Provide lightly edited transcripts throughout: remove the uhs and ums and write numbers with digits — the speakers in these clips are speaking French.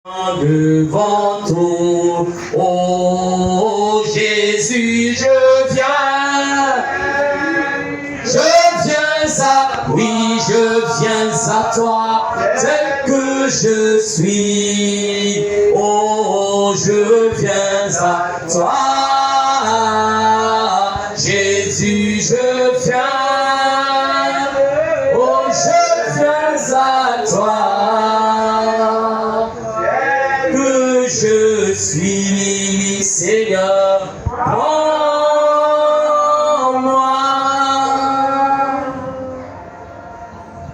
Devant toi, oh Jésus, je viens à toi, tel que je suis, oh je viens à toi, Jésus, je viens, oh je viens à toi. Je suis Seigneur, prends-moi.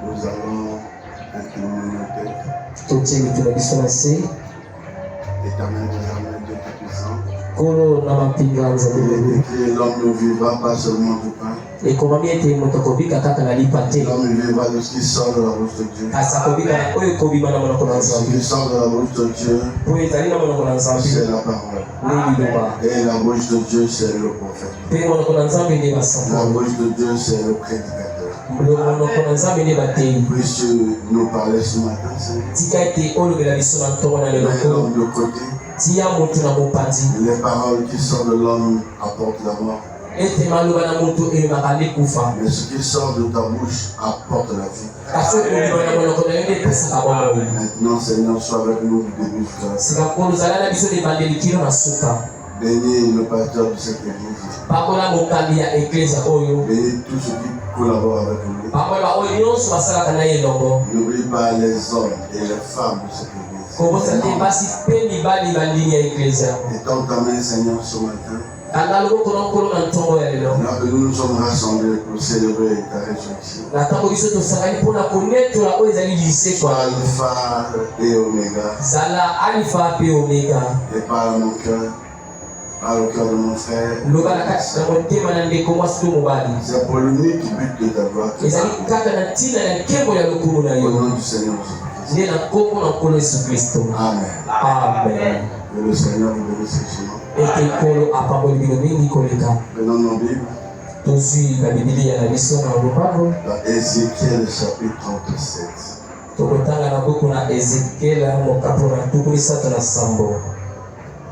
Nous allons incliner nos têtes. Éternel désormais Dieu Tout-Puissant. L'homme ne vivra pas seulement du pain. L'homme vivra de ce qui sort de la bouche de Dieu. Ce qui sort de la bouche de Dieu, c'est la parole. Et la bouche de Dieu, c'est le prophète. La bouche de Dieu, c'est le prédicateur. Puisses-tu nous parler ce matin, Seigneur. De côté, les paroles qui sortent de l'homme apportent la mort. Mais ce qui sort de ta bouche apporte la vie. Maintenant, Seigneur, sois avec nous du début jusqu'à la fin. Bénis le pasteur de cette église. Bénis tous ceux qui collaborent avec lui. N'oublie pas les hommes et les femmes de cette église. Étends ta main, Seigneur, ce matin. Là que nous nous sommes rassemblés pour célébrer ta résurrection. Sois Alpha et Oméga. Et parle à mon cœur. Parle au cœur de mon frère. C'est pour l'unique but de ta gloire. Au nom du Seigneur Jésus-Christ. Amen. Amen. Que le Seigneur vous bénisse richement. Prenons nos Bibles. Dans Ézéchiel chapitre 37.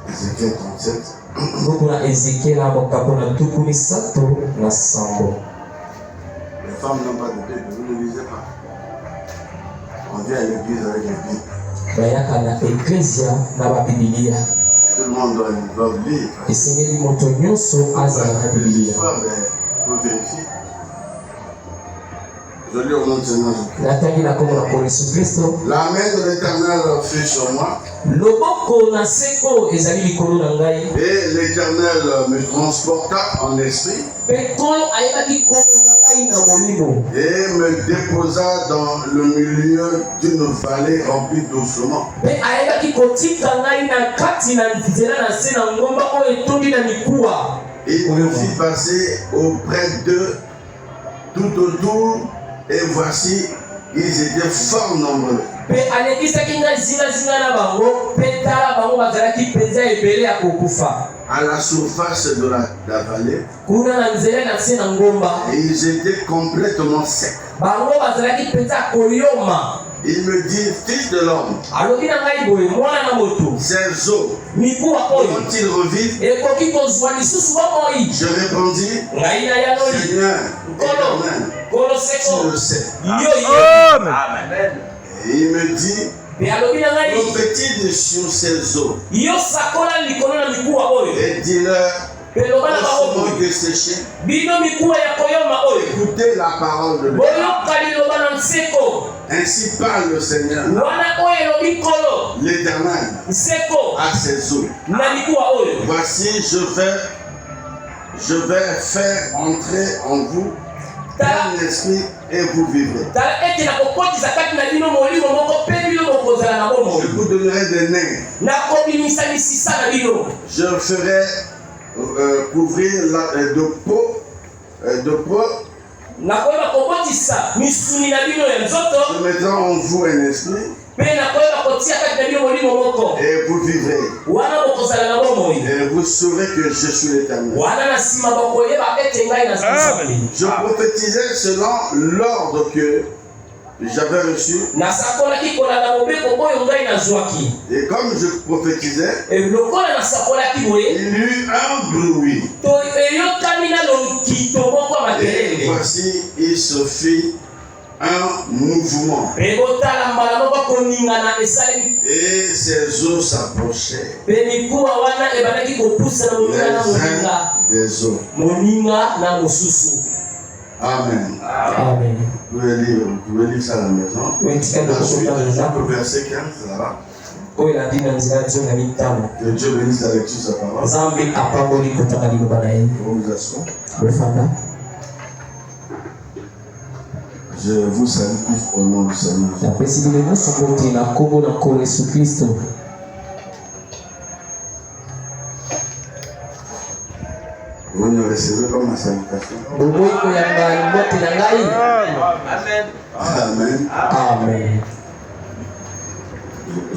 Ézéchiel 37. Les femmes n'ont pas de Bible, vous ne lisez pas. On vient à l'église avec les Bibles. Tout le monde doit lire. Il faut vérifier. Je lis au nom de Seigneur Jésus-Christ. La main de l'Éternel fut sur moi. Et l'Éternel me transporta en esprit. Et me déposa dans le milieu d'une vallée remplie d'ossements. Il me fit passer auprès d'eux tout autour. Et voici, ils étaient fort nombreux. À la surface de la vallée, et ils étaient complètement secs. Il me dit, fils de l'homme, ces eaux vont-ils revivre? Je répondis, Seigneur, éternel, tu le sais. Amen. Et il me dit, prophétise sur ces eaux et dis-leur, ossements desséchés, écoutez la parole de Dieu. Ainsi parle le Seigneur, l'Éternel, à ces eaux. Voici, je vais faire entrer en vous un esprit et vous vivrez. Je vous donnerai des nains. Je ferai couvrir de peau. Je mettrai en vous un esprit. Et vous vivrez. Et vous saurez que je suis l'Éternel. Je prophétisais selon l'ordre que J'avais reçu. Et comme je prophétisais, il y eut un bruit. Et voici, il se fit un mouvement. Et ses eaux s'approchaient. Les uns des autres. Amen. Amen. Vous pouvez lire ça à la maison. Ensuite, le verset 15 là-bas. Que Dieu bénisse la lecture de sa parole. Vous vous asseyez. Je vous salue tous au nom du Seigneur. Vous ne recevez pas ma salutation. Amen. Amen.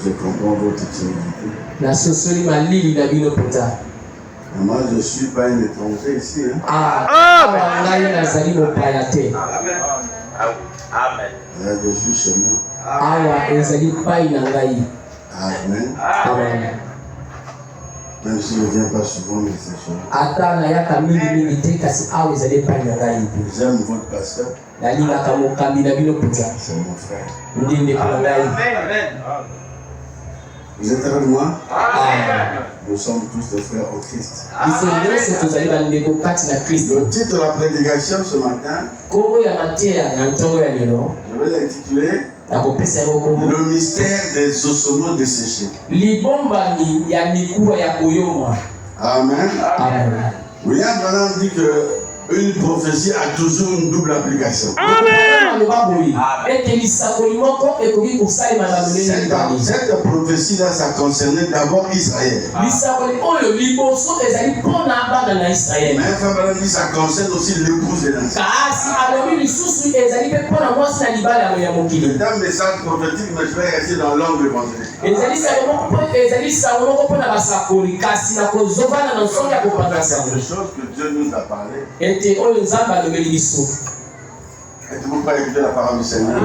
Je comprends votre timidité. Moi, je ne suis pas un étranger ici. Amen. Je suis chez moi. Amen. Même si je ne viens pas souvent, mais c'est chez moi. J'aime votre pasteur. C'est mon frère. Vous êtes avec moi? Nous sommes tous des frères au Christ. Le titre de la prédication ce matin, je vais l'intituler Le mystère des ossements desséchés. Amen. William Branham dit que une prophétie a toujours une double application. Cette prophétie-là, ça concernait d'abord Israël. Mais Frère Branham dit que ça concerne aussi l'épouse de l'ancien. C'est un message prophétique, mais je vais rester dans l'angle évangélique. C'est des choses que Dieu nous a parlé. Êtes-vous pas écouter la parole du Seigneur?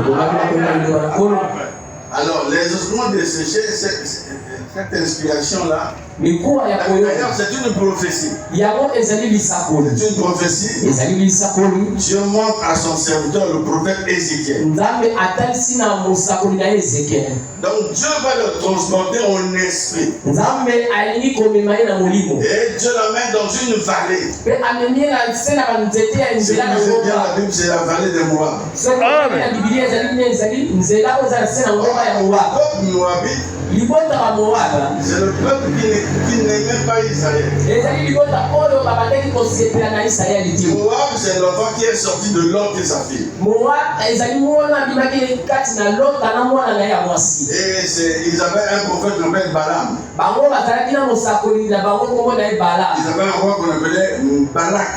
Alors, les ossements desséchés, cette inspiration-là, d'ailleurs, c'est une prophétie. C'est une prophétie. Dieu montre à son serviteur, le prophète Ézéchiel. Donc, Dieu va le transporter en esprit. Et Dieu l'amène dans une vallée. Si vous lisez bien la Bible, c'est la vallée de Moab. Le peuple Moabite, c'est le peuple qui n'aimait pas Israël. Moab, c'est l'enfant qui est sorti de Lot et sa fille. Et ils avaient un prophète qu'on appelle Balaam. Ils avaient un roi qu'on appelait Balak.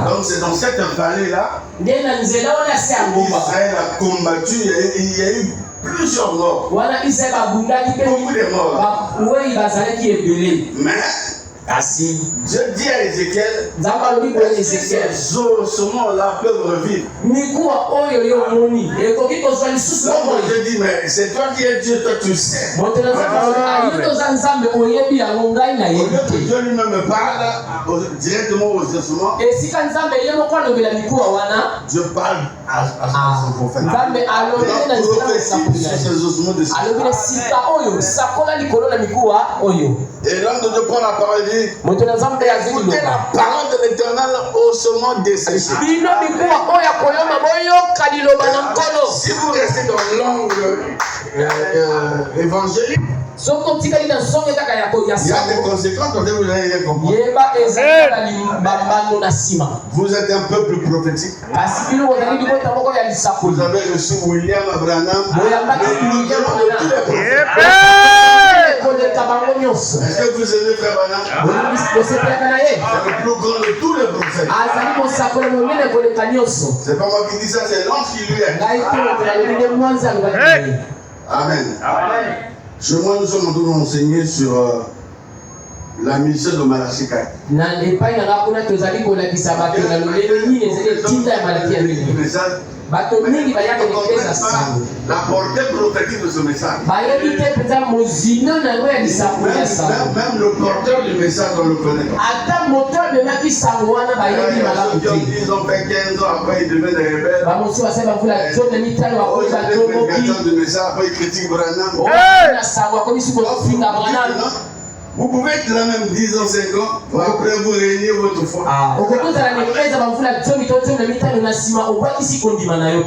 Donc c'est dans cette vallée-là qu'Israël a combattu. Il y a eu plusieurs morts. Beaucoup de morts. Mais Dieu dit à Ézéchiel, ces ossements-là peuvent revivre. Dieu dit, mais c'est toi qui es Dieu, toi tu sais. Au lieu que Dieu lui-même me parle directement aux ossements, Dieu parle à son prophète. Et l'homme de Dieu prend la parole et dit, écoutez la parole de l'Éternel au ossements desséchés. Si vous restez dans l'angle évangélique, il y a des conséquences dont vous n'avez rien compris. Vous êtes un peuple prophétique. Vous avez reçu William Branham, le plus grand de tous les prophètes. Est-ce que vous aimez Frère Branham? C'est le plus grand de tous les prophètes. C'est pas moi qui dis ça, c'est l'ange qui lui est. Amen. Moi, nous sommes en train d'enseigner sur la mission de Malachi 4. La portée prophétique de ce message. Même le porteur du message, on le connaît pas. Ils ont fait 15 ans, après ils deviennent des rebelles. Du message, après ils critiquent Branham. Vous pouvez être là même 10 ans, 5 ans, après vous réunir votre foi.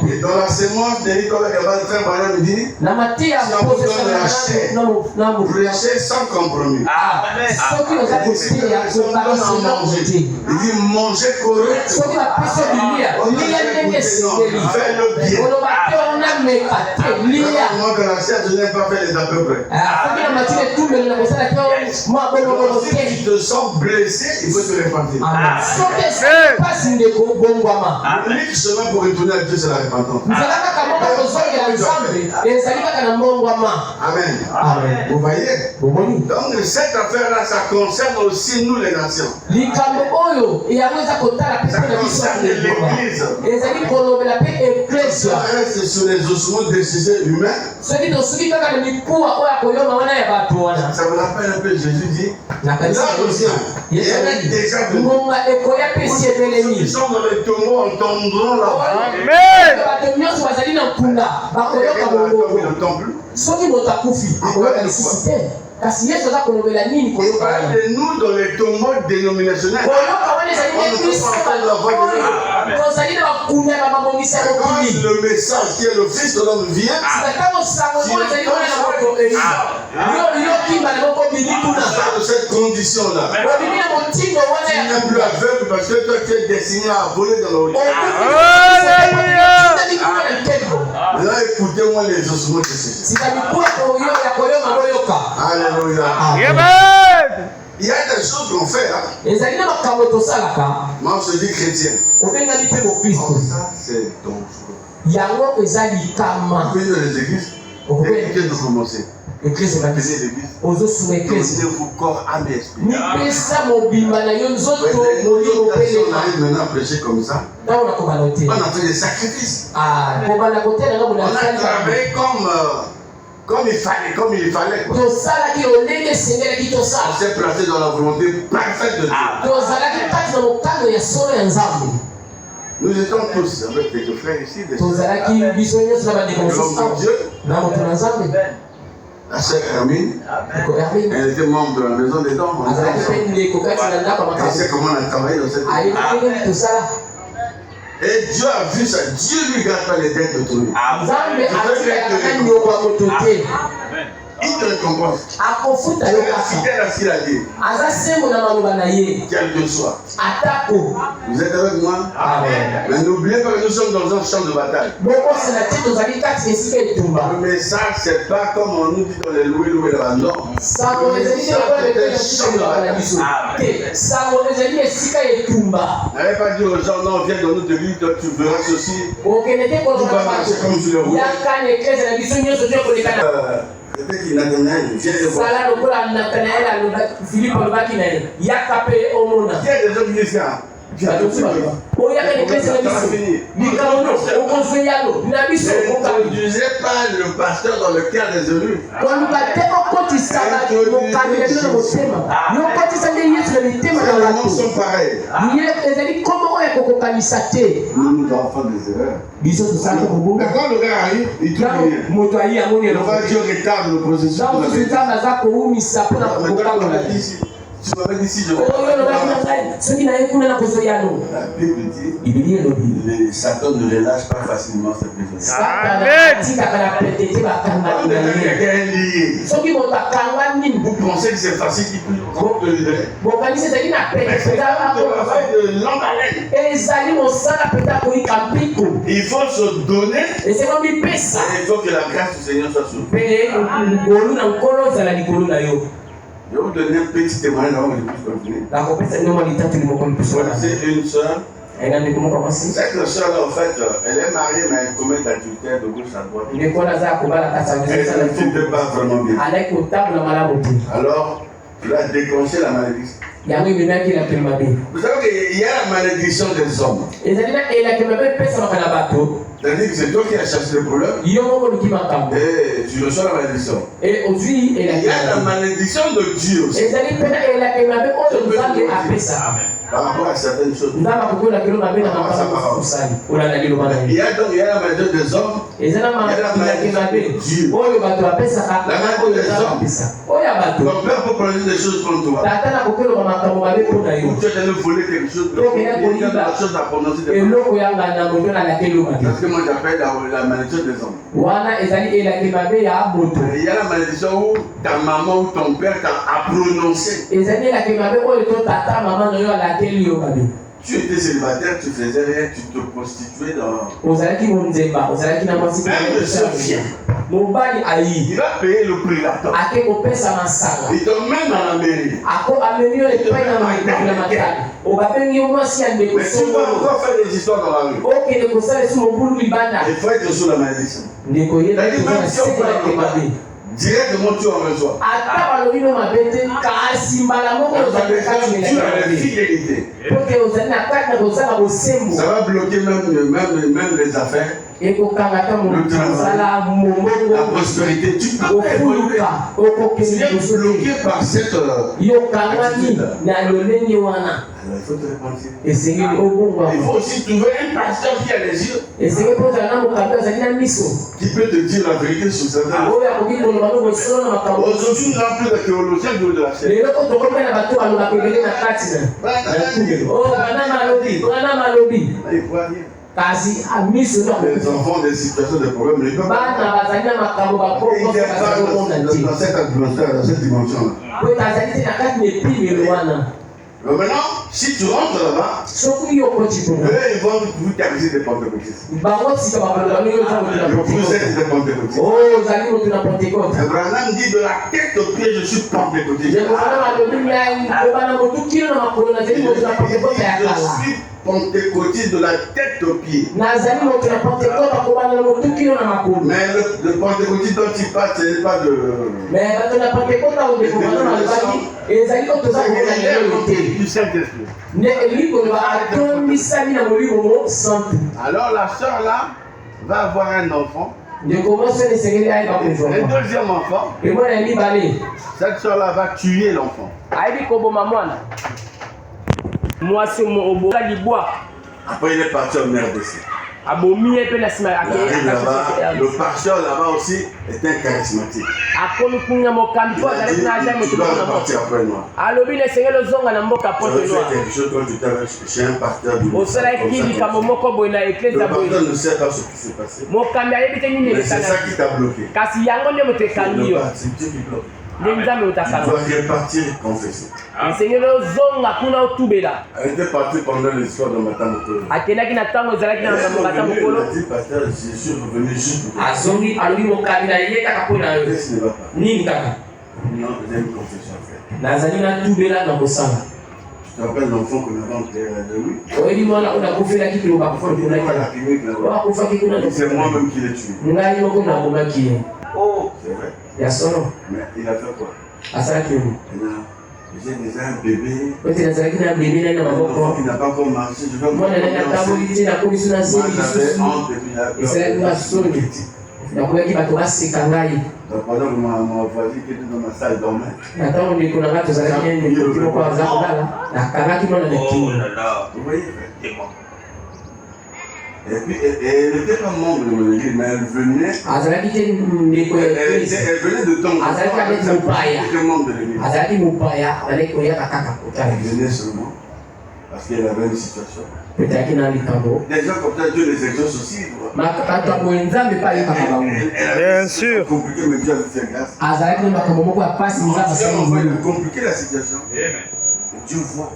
Et dans la sémence de l'école de Frère Branham me dit, prêcher sans compromis. Il dit manger correct. Faire le bien. Moi, que la chair, je n'ai pas fait les à peu près. Si tu te sens blessé, il faut te repentir. L'unique chemin pour retourner à Dieu, c'est la repentance. Amen. Vous voyez? Donc cette affaire-là, ça concerne aussi nous les nations. Ça concerne l'Église. Ça reste sur les ossements desséchés humains. Ça me rappelle un peu Jésus dit, là aussi, il est déjà venu. Ceux qui sont dans les tombeaux entendront la voix. Amen. Il n'entend plus. Parlez-nous dans les tombeaux dénominationnels. Quand le message qui est le Fils de l'homme vient, de cette condition-là, tu n'es plus aveugle parce que toi tu es destiné à voler dans l'eau. Maintenant écoutez-moi les ossements de ces. Alléluia. Il y a des choses qu'on fait. Moi je dis chrétien. Ça c'est dangereux. Vous venez dans les églises. Dès que vous commencez. L'église. Donnez vos corps, âme et esprit. On arrive maintenant à prêcher comme ça. On a fait des sacrifices. On a travaillé comme il fallait. On s'est placé dans la volonté parfaite de Dieu. Nous étions tous avec quelques frères ici. Des la sœur Hermine, elle était membre de la maison des dents. Elle sait comment on a travaillé dans cette maison. Et Dieu a vu ça. Dieu lui garde pas les dettes de tout le monde. Il te récompense. Tu es fidèle à ce qu'il a dit. Quel que soit. Vous êtes avec moi? Amen. Mais n'oubliez pas que nous sommes dans un champ de bataille. Le message, c'est pas comme on nous dit dans les louer là-bas. Non. Le message, c'est un champ de bataille. N'allez pas dire aux gens, non, viens dans notre église, toi tu verras ceci. Tout va marcher comme sur le route. Peut-être qu'il n'a donné un, viens le voir. Il y a des hommes qui disent ça. Ne introduisez pas le pasteur dans le cœur des élus. Les noms sont pareils. Nous devons faire des erreurs. Mais quand le gars arrive, il trouve rien. On va dire rétable le processus. Tu m'avais dit si je vois. La Bible dit Satan ne relâche pas facilement ses prisonniers. Vous pensez que c'est facile qu'il peut le libérer? Il faut se donner. Et il faut que la grâce du Seigneur soit sur vous. Je vais vous donner un petit témoignage avant que je puisse continuer. C'est une soeur. Cette soeur-là, en fait, elle est mariée, mais elle commet d'adultère de gauche à droite. Elle ne filme pas vraiment bien. Alors, tu as déclenché la malédiction. Vous savez qu'il y a la malédiction des hommes. C'est-à-dire que c'est toi qui as cherché le problème. Et tu reçois la malédiction. Il y a la malédiction de Dieu aussi. Par rapport à certaines choses. Il y a la malédiction des hommes. Il y a la malédiction de Dieu. La malédiction des hommes. Ton père peut produire des choses contre toi. Ou tu es allé voler quelque chose. Il y a quelque chose à prononcer. Parce que moi j'appelle la malédiction des hommes. Il y a la malédiction où ta maman ou ton père t'a prononcé. Tu étais célibataire, tu faisais rien, tu te prostituais dans. Même le seul vient. Il va payer le prix là-dedans. Il donne même dans la mairie. Mais tu vas encore faire des histoires dans la rue. Il faut être sous la malédiction. Directement tu en reçois. Tu as la fidélité. Ça va bloquer même les affaires. Le travail, la prospérité. Tu peux évoluer. Tu es bloqué par cette attitude. Alors il faut te repentir. Il faut aussi trouver un pasteur qui a les yeux. Qui peut te dire la vérité sur certaines choses. Aujourd'hui, nous n'avons plus de théologiens de la chaîne. Il voit rien. Les enfants des situations de problèmes, ils ne peuvent pas dans cette dimension-là. Maintenant, si tu rentres là-bas, eux, ils vont vous taxer des pentecôtistes. Vous êtes des pentecôtistes. Abraham dit de la tête aux pieds, je suis pentecôtiste. Je suis pentecôtiste de la tête aux pieds. Mais le pentecôtiste dont il parle, ce n'est pas de. Alors la soeur là va avoir un enfant. Le deuxième enfant, cette soeur là va tuer l'enfant. Après il est parti en RDC. Il arrive là-bas, le pasteur là-bas aussi est un charismatique. Il a dit, tu dois repartir après moi. Ça veut faire quelque chose quand tu t'avais chez un pasteur du monde. Le pasteur ne sait pas ce qui s'est passé. Mais c'est ça qui t'a bloqué. C'est Dieu qui bloque. Tu dois repartir et confesser. Elle était partie pendant l'histoire de Madame Mokolo. Elle a dit, pasteur, je suis revenu juste pour ça. Qu'est-ce qui ne va pas? Non, j'ai une confession à faire. Tu te rappelles l'enfant qu'on avait enterré de lui? C'est moi-même qui l'ai tué. Oh, c'est vrai. Mais il a fait quoi? J'ai déjà un bébé. Un enfant qui n'a pas encore marché. Je vais moi j'avais honte et puis il a peur. Donc pendant que ma voisine qui était dans ma salle dormait. Vous voyez? Et puis, elle n'était pas membre de mon église, mais elle venait. Elle venait de temps en temps. Elle était membre de l'église. Elle venait seulement parce qu'elle avait une situation. Des gens comme ça, Dieu les exauce aussi. Bien sûr. Compliqué, mais Dieu a fait grâce. Compliqué la situation. Dieu voit.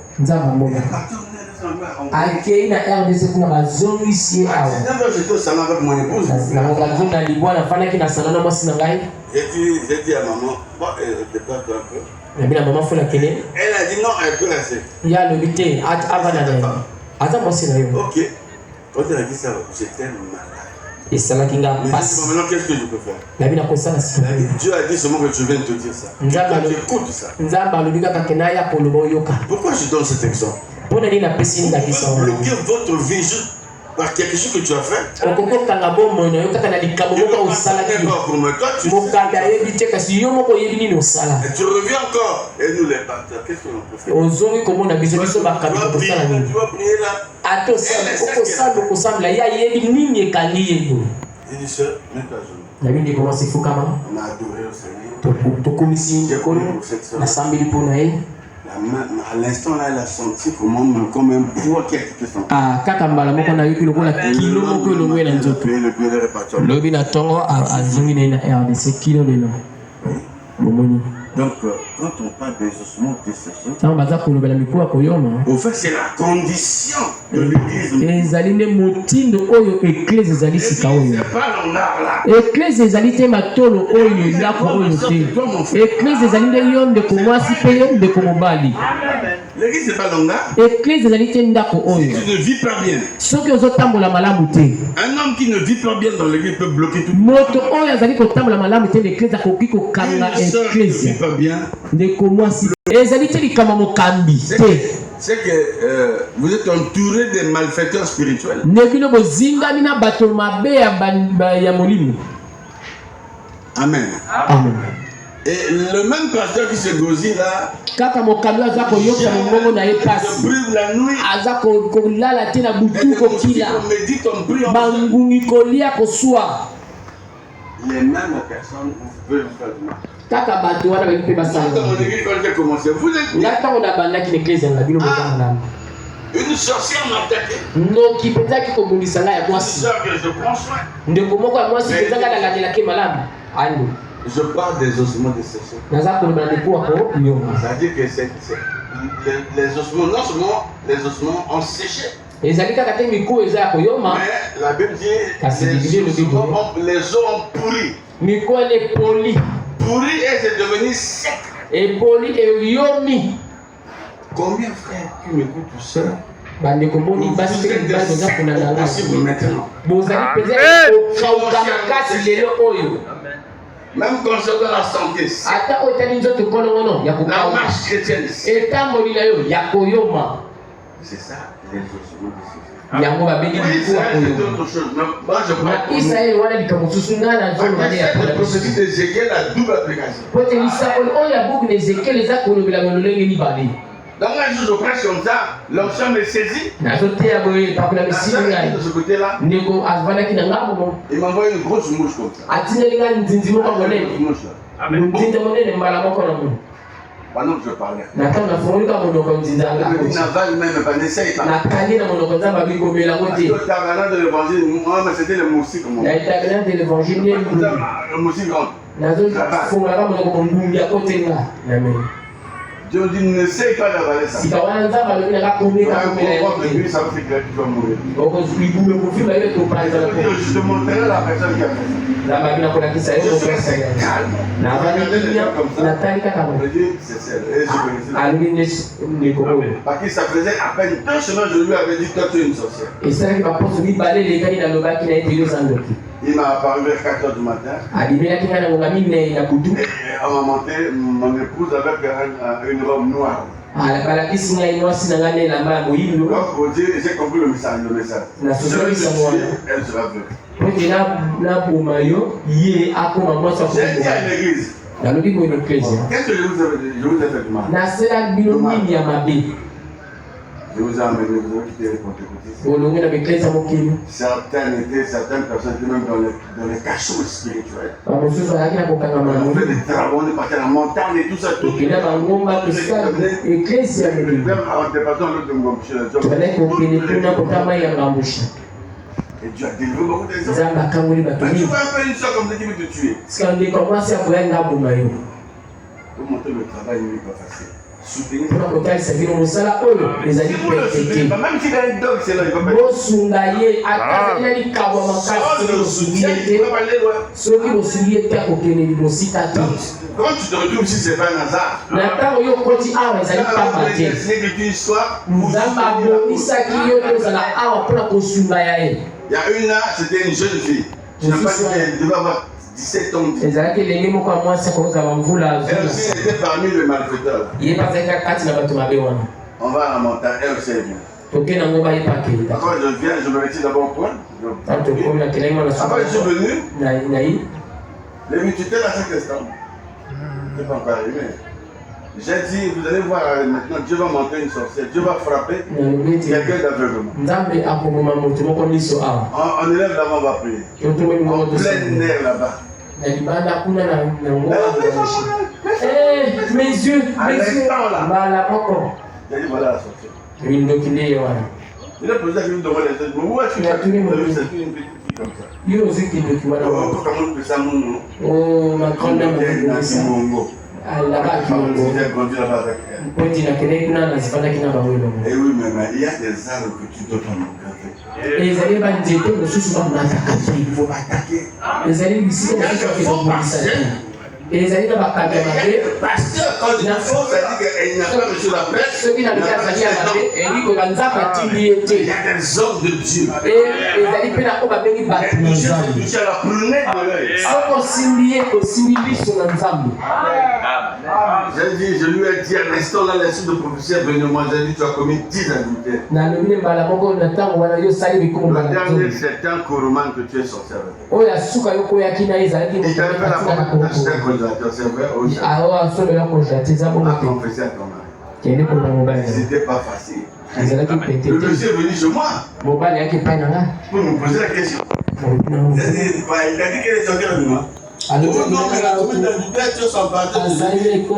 Akei na RDC kuna bazongisie awa. J'étais au salon avec mon épouse. Na ngazuna libwana fana kina salona mwasi na ngai. J'ai dit à maman, départ un peu. Na bila mama fula kele. Elle a dit non, elle peut rester. Ya le bité avana na. Ata mwasi na yo. OK. Quand elle a dit ça, j'étais malade. Et ça là qui n'a Mais pas. maintenant, qu'est-ce que je peux faire? La vie n'a pas ça. Dieu a dit seulement que tu viens de te dire ça. Tu écoutes ça. Pourquoi je donne cet exemple? Vous pouvez bloquer votre vie juste par quelque chose que tu as fait. Toi, tu reviens encore. Et nous, les pasteurs, qu'est-ce que l'on peut faire? Tu vas prier là. Il dit, sœur, même pas journée. On a adoré le Seigneur. À l'instant là, elle a senti comme un poids qui a quitté son corps. Le Dieu est reparti. Donc, quand on parle des ossements desséchés, au fait, c'est la condition de l'église. C'est pas l'honneur là. L'église c'est pas l'honneur. Si tu ne vis pas bien, un homme qui ne vit pas bien dans l'église peut bloquer tout. Une sœur qui ne vit pas bien, c'est que vous êtes entouré des malfaiteurs spirituels. Amen. Et le même pasteur qui se gosille là, se prive la nuit, médite, on prie, les mêmes personnes veulent faire du mal. Dans mon église, quand j'ai commencé, vous êtes une sorcière m'a attaqué. Une sorcière que je prends soin. Je parle des ossements desséchés. C'est-à-dire que les ossements, non seulement les ossements ont séché, mais la Bible dit les os ont pourri. Pourri et c'est devenu sec. Combien de frères qui m'écoutent tout seul? Même concernant la santé, la marche chrétienne, c'est ça les ossements desséchés. Oui, c'est autre chose. Moi, je crois que la prophétie d'Ézéchiel a double application. Donc, moi, je prêche comme ça, l'onction me saisit. La sœur de ce côté-là, il m'envoie une grosse mouche comme ça. Pendant que je parlais. Naval même, n'essaye pas. De l'évangile, moi, c'était le moustique. Le moustique grand. Dieu dit, n'essaye pas d'avaler ça. Ça va faire que tu vas mourir. Je te montrerai la personne qui a fait ça. Je serai calme. Parce que ça faisait à peine 2 semaines, je lui avais dit, toi tu es une sorcière. Il m'a apparu vers 4h du matin. On m'a monté mon épouse avec une robe noire. Donc, j'ai compris le message. Je vais le tuer, elle sera veuve. J'ai dit à l'église. Qu'est-ce que je vous ai fait du mal? Je vous ai amené, vous avez quitté les pentecôtistes. Certaines personnes étaient même dans les cachots spirituels. On fait des travaux, on est parti à la montagne et tout ça. Tout. Des personnes, l'autre de m'embaucher. Et Dieu a délivré beaucoup de gens. Mais tu vois un peu une soeur comme ça qui veut te tuer. Pour montrer le travail n'est pas facile. Soutenir. Même s'il a un dog, c'est là, il va pas quand tu te retrouves si c'est pas un hasard. C'est une histoire. Il y a une là, c'était une jeune fille. Je n'ai pas dit qu'elle devait avoir 17 ans. Elle aussi était parmi les malfaiteurs. On va à la montagne, elle sait bien. Après, je viens, je me retire d'abord au coin. Après, je suis venu. Les tutelles à cet instant. Je n'ai pas encore arrivé. J'ai dit, vous allez voir maintenant, Dieu va montrer une sorcière. Dieu va frapper quelqu'un d'aveuglement. On élève là-bas, on va prier. En plein air là-bas. Mes yeux, à l'instant là. J'ai dit, voilà la sorcière. Il a posé la question de moi, il a dit, où est-ce que tu as vu une petite fille comme ça? Comment tu fais ça, mon nom? Oh, ma grande-mère. Là-bas, Et oui, mais il y a des arbres que tu dois pas regarder. Et les années il faut attaquer. Les années ici, et les années dans parce que quand il faut, ça dit qu'il n'y a pas monsieur la paix. Ceux qui n'avaient pas à et dit que il y a des hommes de Dieu. Et les années peuvent pas bien battre nos âmes. Tu as la prunette de l'œil. Sans qu'on s'immisce sur nos âmes. Je lui ai dit à l'instant là, l'esprit de prophétie est venu. Moi, j'ai dit, tu as commis 10 adultères. Le dernier, c'est un Koroman que tu es sorti avec. Il t'avait fait la promesse d'acheter un congélateur, c'est vrai? A confessé à ton mari. C'était pas facile. Le monsieur est venu chez moi pour me poser la question. Il a dit qu'elle est sortie avec moi. Oh non, mais la commune d'adultère, tu es sans partir de Dieu.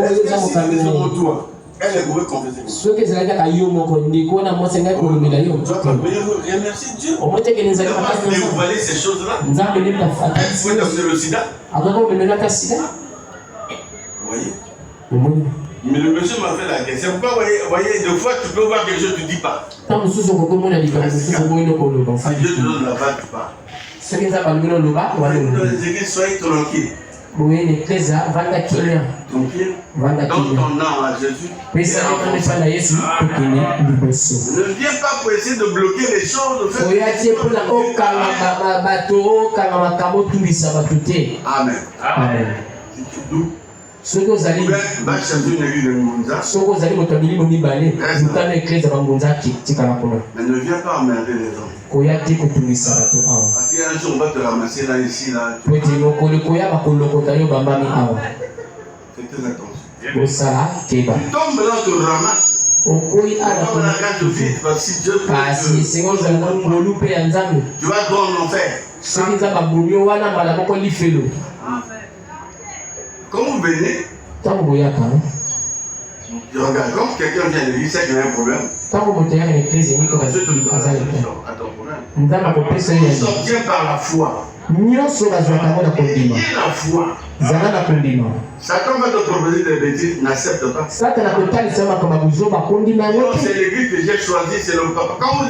Est-ce que si elle est sur mon toit, elle est pouvée confesser? Tu dois remercier Dieu. Elle va dévoiler ces choses-là. Elle pouvait donner le sida. Vous voyez? Mais le monsieur m'a fait la question. C'est pourquoi, vous voyez, des fois, tu peux voir quelque chose, tu ne dis pas. Si Dieu te donne la balle, tu parles. Dans les églises, soyez tranquille. Tranquille. Dans ton nom à Jésus. Ne viens pas pour essayer de bloquer les choses. Amen. Amen. Ce que vous allez va chercher une église de Ngunza. ce que vous allez me terminer mon ibale, vous allez écrire dans Ngunza qui kalakono. Mais ne viens pas emmerder les gens. Koya ti ko tumisa bato awa. Parce qu'il y a un jour on va te ramasser là ici là. Weti lokole koya ba kolokota yo bambami awa. Fais très attention. Osala keba. Tu tombes là, on te ramasse. Okoi ala On la carte vide parce que si Dieu kasi Seigneur za ngolo lupe ya nzambe. Tu vas droit en enfer. Soki za babulio wana mala moko lifelo. Quand vous venez, Tango yaka. je regarde, quand quelqu'un vient de l'église, c'est qu'il y a un problème. Tango moto yaka l'église ni ko Je te donne bazali. à ton problème. Nzamba ko pesa Ils ya. sont bien par la foi. Nyonso bazwaka na kondima. Et la foi. Zala na kondima. Satan va te proposer des bêtises, n'accepte pas. Satana kotalisa kama buzoba kondima Non, yote. c'est l'église que j'ai choisie, c'est le papa. Quand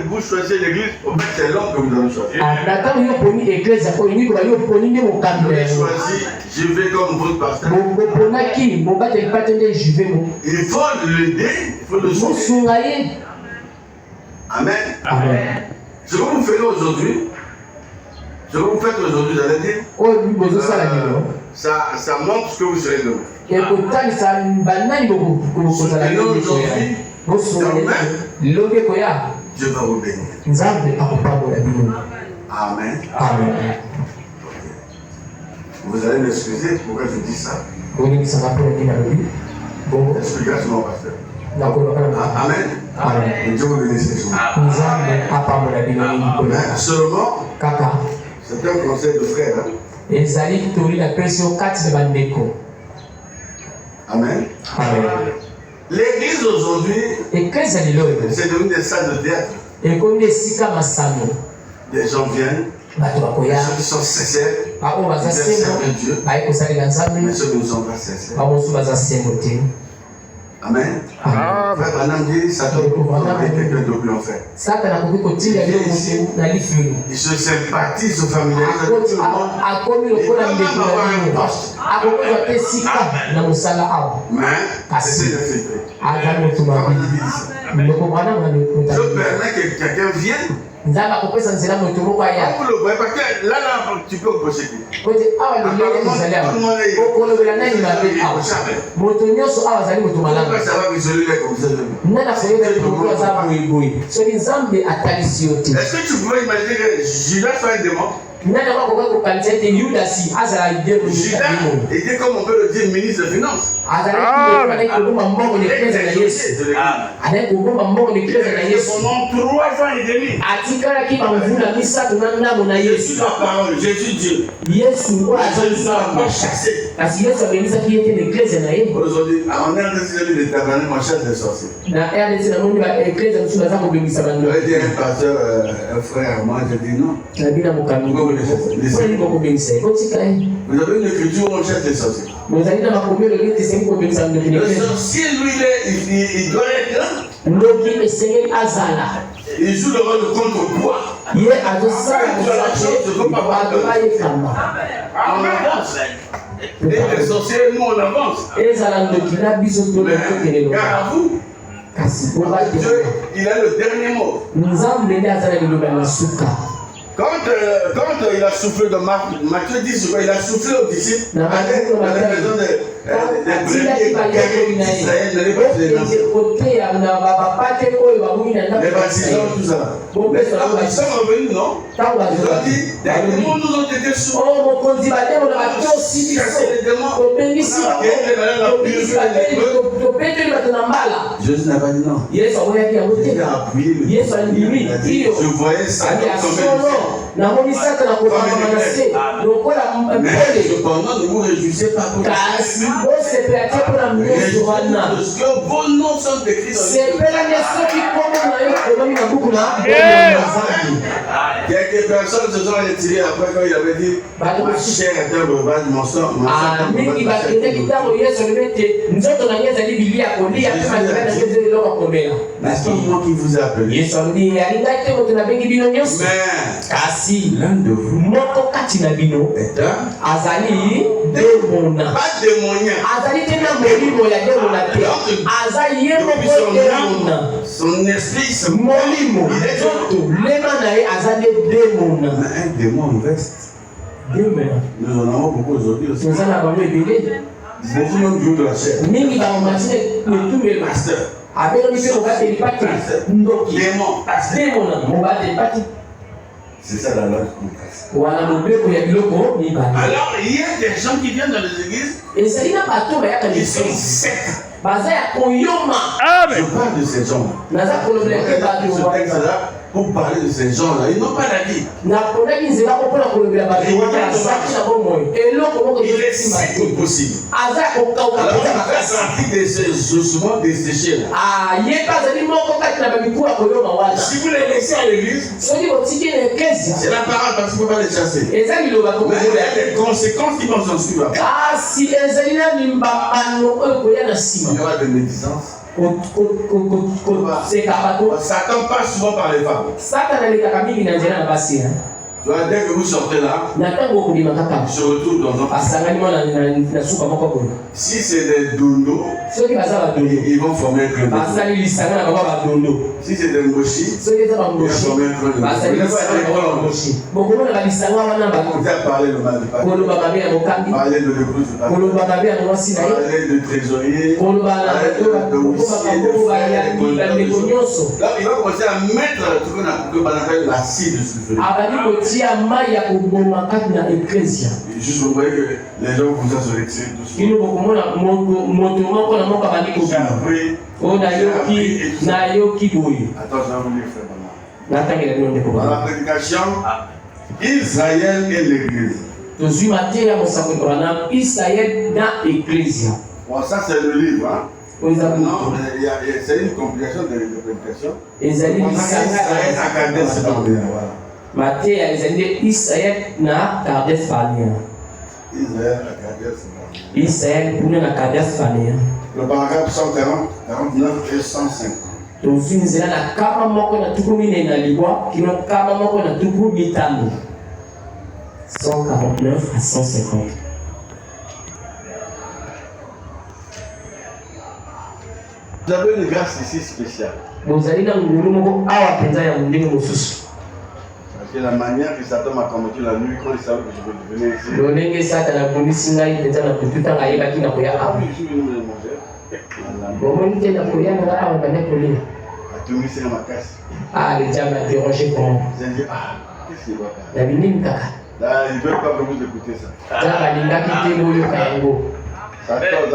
vous choisissez l'église, au fait, c'est l'homme que vous avez choisi. Natan yo poni église ko ni ko yo poni ne mo Vous kambe. avez choisi, je vais comme votre pasteur. Mo pona ki mo ba te patende jive mo. Il faut l'aider, il faut le Mo soutenir. sungaye. Amen. Amen. Ce que vous faites aujourd'hui, j'allais dire, O bi bozo sala dilo. ça montre ce que vous serez demain. E ko talisa banani ko sala yo ko ya. Mo sungaye. Lobe ko ya. Dieu va vous bénir. Nzambe akopabo ya bino. Amen. Amen. Vous allez m'excuser pourquoi je dis ça. Oni sanga po ni na lobi. Bon, Explication mon pasteur. na ko na. Amen. Amen. Et Dieu vous bénisse ces jours. Nzambe apabo ya bino ni ko na. Mais seulement, Kaka. c'est un conseil de frère. Hein? Ezali tori la pression 4 de bandeko. Amen. Amen. L'église aujourd'hui, Église ya lelo. c'est devenu des salles de théâtre. Ekomi esika masano. Des gens viennent, Bato bakoya. ceux qui sont sincères, Bao baza ils sembo. servent Dieu, Baye kosalela mais nzambe. ceux qui ne sont pas sincères. Bao mosu baza sembo te. Amen. Amen. Frère Branham dit, Satan peut envoyer quelqu'un de plus en fait. Satana akoki kotinda yo mosu na lifelo. Il se sympathise, se familiarise avec tout le monde. Akomi lokola ndeko na bino. Akoki kote sika na mosala awa. Mais, c'est infiltré. Aza motu Comment mabe. il dit ça? Ndeko bana ngani Je kota. permets que quelqu'un vienne nzamba kopesa nzela moto moko aya. Vous le voyez parce que là tu peux reprocher qui. Kote awa lelo nzala. Okolobela nani mabe awa. Moto nyonso awa zali moto malamu. Ça va isoler comme ça. Nana koyeba moto aza boye. Soki nzambe atalisi yo te. Est-ce que tu pourrais imaginer que Judas fait un démon? Nana wako ko kanisa te Yudasi azala idée ko Judas était comme on peut le dire ministre des finances. Azala ko ko mbongo ni pesa na Yesu. Ana ko mbongo ni pesa na Yesu. Pendant 3 ans et demi. Atikala ki bamvula misatu na ndamo na Yesu. La parole, Jésus Dieu. Yesu wa azala pas chassé. Parce Yesu abenisa ki yete l'église na ye. Aujourd'hui, on est en train de le tabernacle en chasse des sorciers. Na RDC na moni ba église musu baza ko bengisa bando. Il dit un pasteur, un frère, moi je dis non. Na bina mukami. Vous avez une écriture où on cherche les sorciers. Le sorcier, lui, il doit être là. Il joue le rôle de contre-poids. On avance. Et les sorciers, nous, on avance. Car à vous, Dieu, il a le dernier mot. Quand il a soufflé de Matthieu dit ce qu'il a soufflé aux disciples, dans la maison des brebis d'Israël, ne les pas les baptisants, tout ça. Ils sont revenus, non? Ils ont dit, les démons nous ont été soumis. Jésus n'a pas dit non. Il a appuyé le dit, je voyais ça na monisaka na kokamana se lokola mpele cependant ne vous réjouissez pas pour kasi bosepela te mpona mioso wana parce que vos noms sont écrits dans sepela ne soki kombo na yo ekomi na buku na zambi. Quelques personnes se sont retirées après quand il avait dit ma chair est un breuvage, mon sang mingi bakendeki ntango yesu alobi ete nzoto na ye ezali bilia kolia mpe makila na ye ezali eloko komela. N'est-ce pas moi qui vous ai appelé? yesu alobi alingaki te moto nabengi bino nyonso kasi l'un de vous moko kati na bino azali demona pas démonien azali te na molimo ya demona te aza ye moko demona son esprit molimo nzoto lema na ye aza nde demona. Un démon reste. Nous en avons beaucoup aujourd'hui aussi. Nous en avons ebele beaucoup même jouent de la chair. mingi bakomatine etumela Pasteur abengi mpe mobateli pati ndoki démon demona mobateli pati. C'est ça la loi qu'on casse. Wana mobeko ya biloko mibale. Alors il y a des gens qui viennent dans les églises. ezali na bato bayaka Ils sont lisei secs. baza ya koyoma. Je parle de ces gens. naza kolobela te bato Ce texte-là, pour parler de ces gens-là, ils n'ont pas la vie. napondaki nzela ko mpona kolobela bato wana azaki na bomoi eloko moko Il est sec au possible. aza ya kokauka Alors mpenza il fait makasi. sortir des ossements desséchés là. ye mpe azali moko kati na bamiku ya koyoma wana. Si vous les laissez à l'église, soki botiki na eklezia c'est la parole parce qu'il ne faut pas les chasser. eza liloba Mais il y kokobola a des conséquences qui vont s'en suivre. kasi ezali na mimbambano oyo koya na Il y nsima aura de médisance. koseka bato. Satan passe souvent par les femmes. satana alekaka mingi na nzela na basi. Tu vois, dès que vous sortez là, na ntango okobima kaka il se retrouve dans un. asangani mwa na suka moko boye. Si c'est des dondo, soki baza badondo ils vont former un club. basali lisanga na bango badondo. Si c'est des mochi, soki eza ils vont bamoshi former un club. basali lisanga na bango bamoshi. bokomonaka lisanga wana Vous bato avez parlé le mal du passé. koloba mabe ya mokambi Parler de l'épouse du passé. koloba mabe ya mwasi na ye Parler de trésorier. koloba na bato bakokobaka bongo bayambi bandeko nyonso. Là, il va commencer à mettre ce qu'on appelle l'acide sulfurique. abandi kotia mai ya koboma kati na eklezia. Juste vous voyez que les gens comme ça se retirent doucement. kino bokomona moto moko na moko abandi J'ai kobima appris. oyo nayoki boye. Attends, je vais vous dire, frère Bernard. natangela bino ndeko Dans la bana prédication, Israël et l'église. tozwi mateya mosako wana israel na eklezia. Bon, ça c'est le livre. Hein? oyo eza Non, c'est une complication de prédication. ezali On a Israël à Kadesh Barnea. Voilà. mateya ezali nde israel na kades barnea. Israël à Kadesh Barnea. israel kuna na kades barnea. Le paragraphe 140, 49 et 150. tozwi nzela na nkama moko na tuku minei na libwa kino nkama moko na tuku mitano. 149 à 150. Vous avez une grâce ici spéciale. bozali na ngulu moko awa mpenza ya ndenge mosusu. C'est la manière que Satan m'a combattu la nuit quand il savait que je venais ici. Le nenge Satan a voulu singai déjà na kututa ngai baki na koya Ah awa. oui, je suis venu me manger. Bomoni te na koya na awa bana kolia. A tout mis sur ma casse. Ah, les gens m'ont interrogé comment. J'ai dit, ah, qu'est-ce qui va faire? La binine kaka. Là, ils ne veulent pas vraiment écouter ça. Za balinga kite moyo kayango. Satan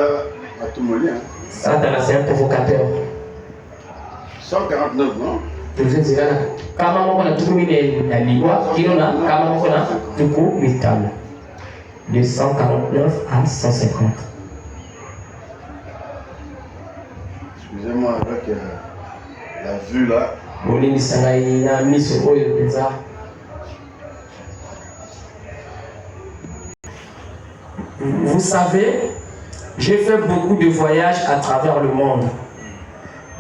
a tout molli. Hein. Satan c'est un provocateur. 149, non? Tuzenzirana kama moko na tuku mine na liwa kilo na kama moko na tuku mitano. De 149 à 150. Excusez-moi avec la vue là. Bolini sangai na miso oyo penza. Vous savez, j'ai fait beaucoup de voyages à travers le monde.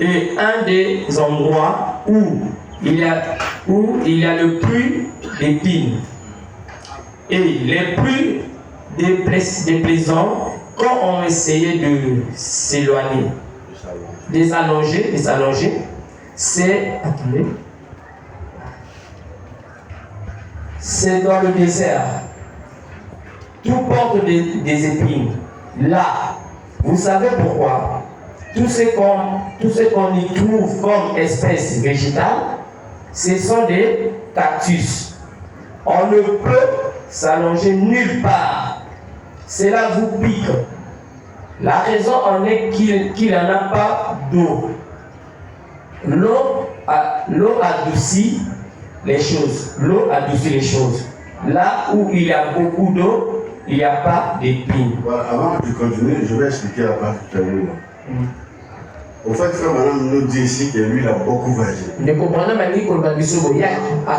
Et un des endroits où il y a le plus d'épines et les plus déplaisants quand on essayait de s'éloigner, s'allonger, c'est dans le désert. Tout porte des épines. Là, vous savez pourquoi? Tout ce qu'on y trouve comme espèces végétales, ce sont des cactus. On ne peut s'allonger nulle part. Cela vous pique. La raison en est qu'il n'en a pas d'eau. L'eau adoucit les choses. L'eau adoucit les choses. Là où il y a beaucoup d'eau, il n'y a pas d'épines. Voilà, avant de continuer, je vais expliquer la part tout à l'heure. Au fait, frère Madame nous dit ici que lui, il a beaucoup voyagé. Il a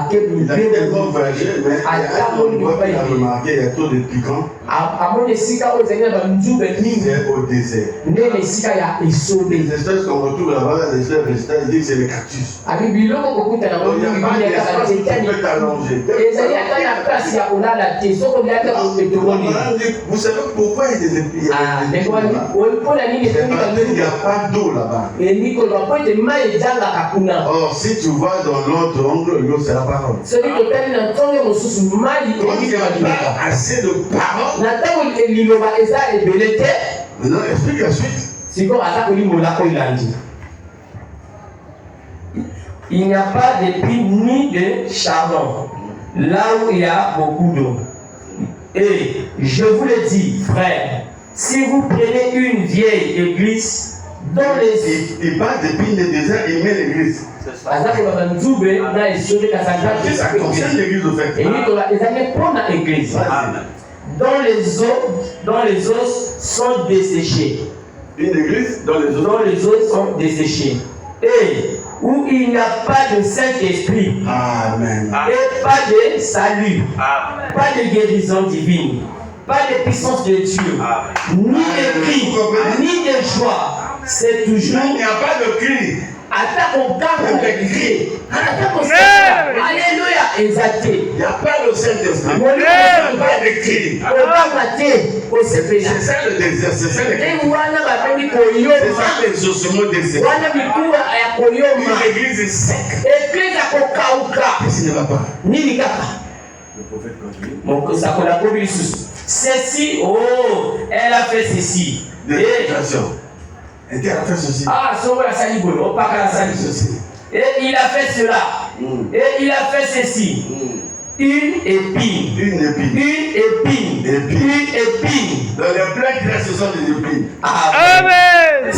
tellement voyagé, mais il a remarqué qu'il y a trop de piquants. C'est au désert. Les espèces qu'on retrouve là-bas, les espèces végétales, ils disent que c'est les cactus. Donc il n'y a pas d'espace où tu peux t'allonger. Vous savez pourquoi il y a des épines? Il n'y a pas d'eau là-bas. Or, si tu vas dans l'autre angle, l'eau sera pas comme. Donc, il n'y a pas assez de paroles. Maintenant, explique la suite. Il n'y a pas d'épines ni de charbon, là où il y a beaucoup d'eau. Et je vous le dis, frère, si vous prenez une vieille église, il parle d'épines de désert, il met l'église. Ça concerne l'église au fait. Dont les os sont desséchés. Une église dont les os sont desséchés. Et où il n'y a pas de Saint-Esprit. Amen. Et pas de salut. Amen. Pas de guérison divine. Pas de puissance de Dieu. Amen. Ni de cri, ni de joie. C'est toujours. Il n'y a pas de cri. Attaque au camp de cri. Attaque au Seigneur. Alléluia. Exalté. Il n'y a pas le Saint-Esprit. Il n'y a pas de cri. C'est ça le désert. C'est ça le cri. C'est ça l'exaucement désert. Une église sec. Qu'est-ce qui ne va pas? Le prophète continue. Ceci, elle a fait ceci. Et elle a fait ceci. Et il a fait cela. Et il a fait ceci. Une épine. Dans les plats qui restent, ce sont des épines. Amen.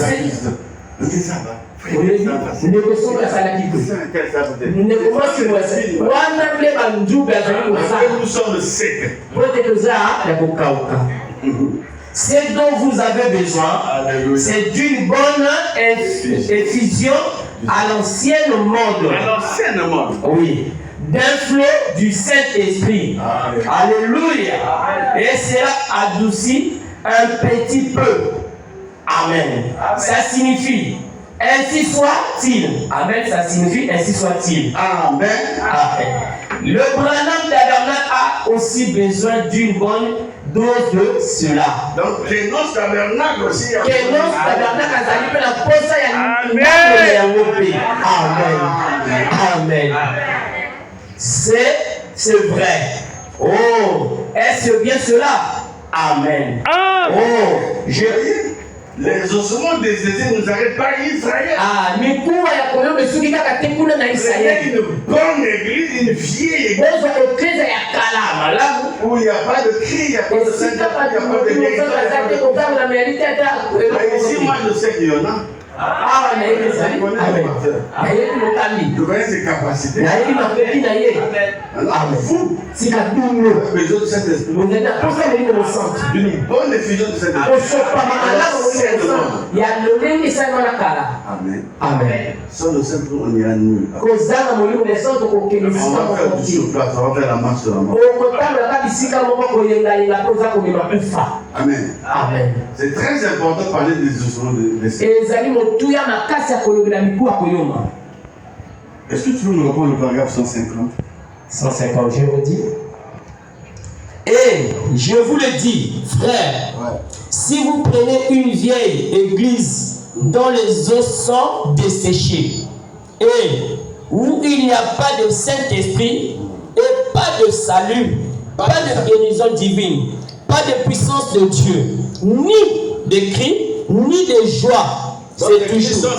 Nous sommes secs. Ce dont vous avez besoin, c'est d'une bonne effusion à l'ancienne mode. Oui. D'un flot du Saint-Esprit. Alléluia. Et cela adoucit un petit peu. Amen. Ça signifie ainsi soit-il. Amen. Ça signifie ainsi soit-il. Amen. Le Branham Tabernacle a aussi besoin d'une bonne dose de cela. Donc, les noces tabernacle aussi. Amen. Amen. C'est vrai. Oh, est-ce bien cela? Amen. Oh, les ossements des Égyptiens nous arrêtent pas Israël. Ah, mais pour c'est une bonne église, une vieille église. Où il n'y a pas de cri, il n'y a pas de sainte, il n'y a pas de vérité. Ici, moi je sais qu'il y en a. Ah, je connais ses capacités. Vous, si la besoin de cet esprit, d'une bonne effusion de cet esprit. Amen. Amen. Sans le centre, on ira nulle part. On va faire du surplace, on va faire la marche de la mort. Amen. Amen. C'est très important de parler des ossements de ces. Est-ce que tu veux me répondre le paragraphe 150? 150, je vous dis. Et je vous le dis, frère, si vous prenez une vieille église dont les os sont desséchés et où il n'y a pas de Saint-Esprit et pas de salut, pas de guérison divine, pas de puissance de Dieu, ni de cris, ni de joie. C'est toujours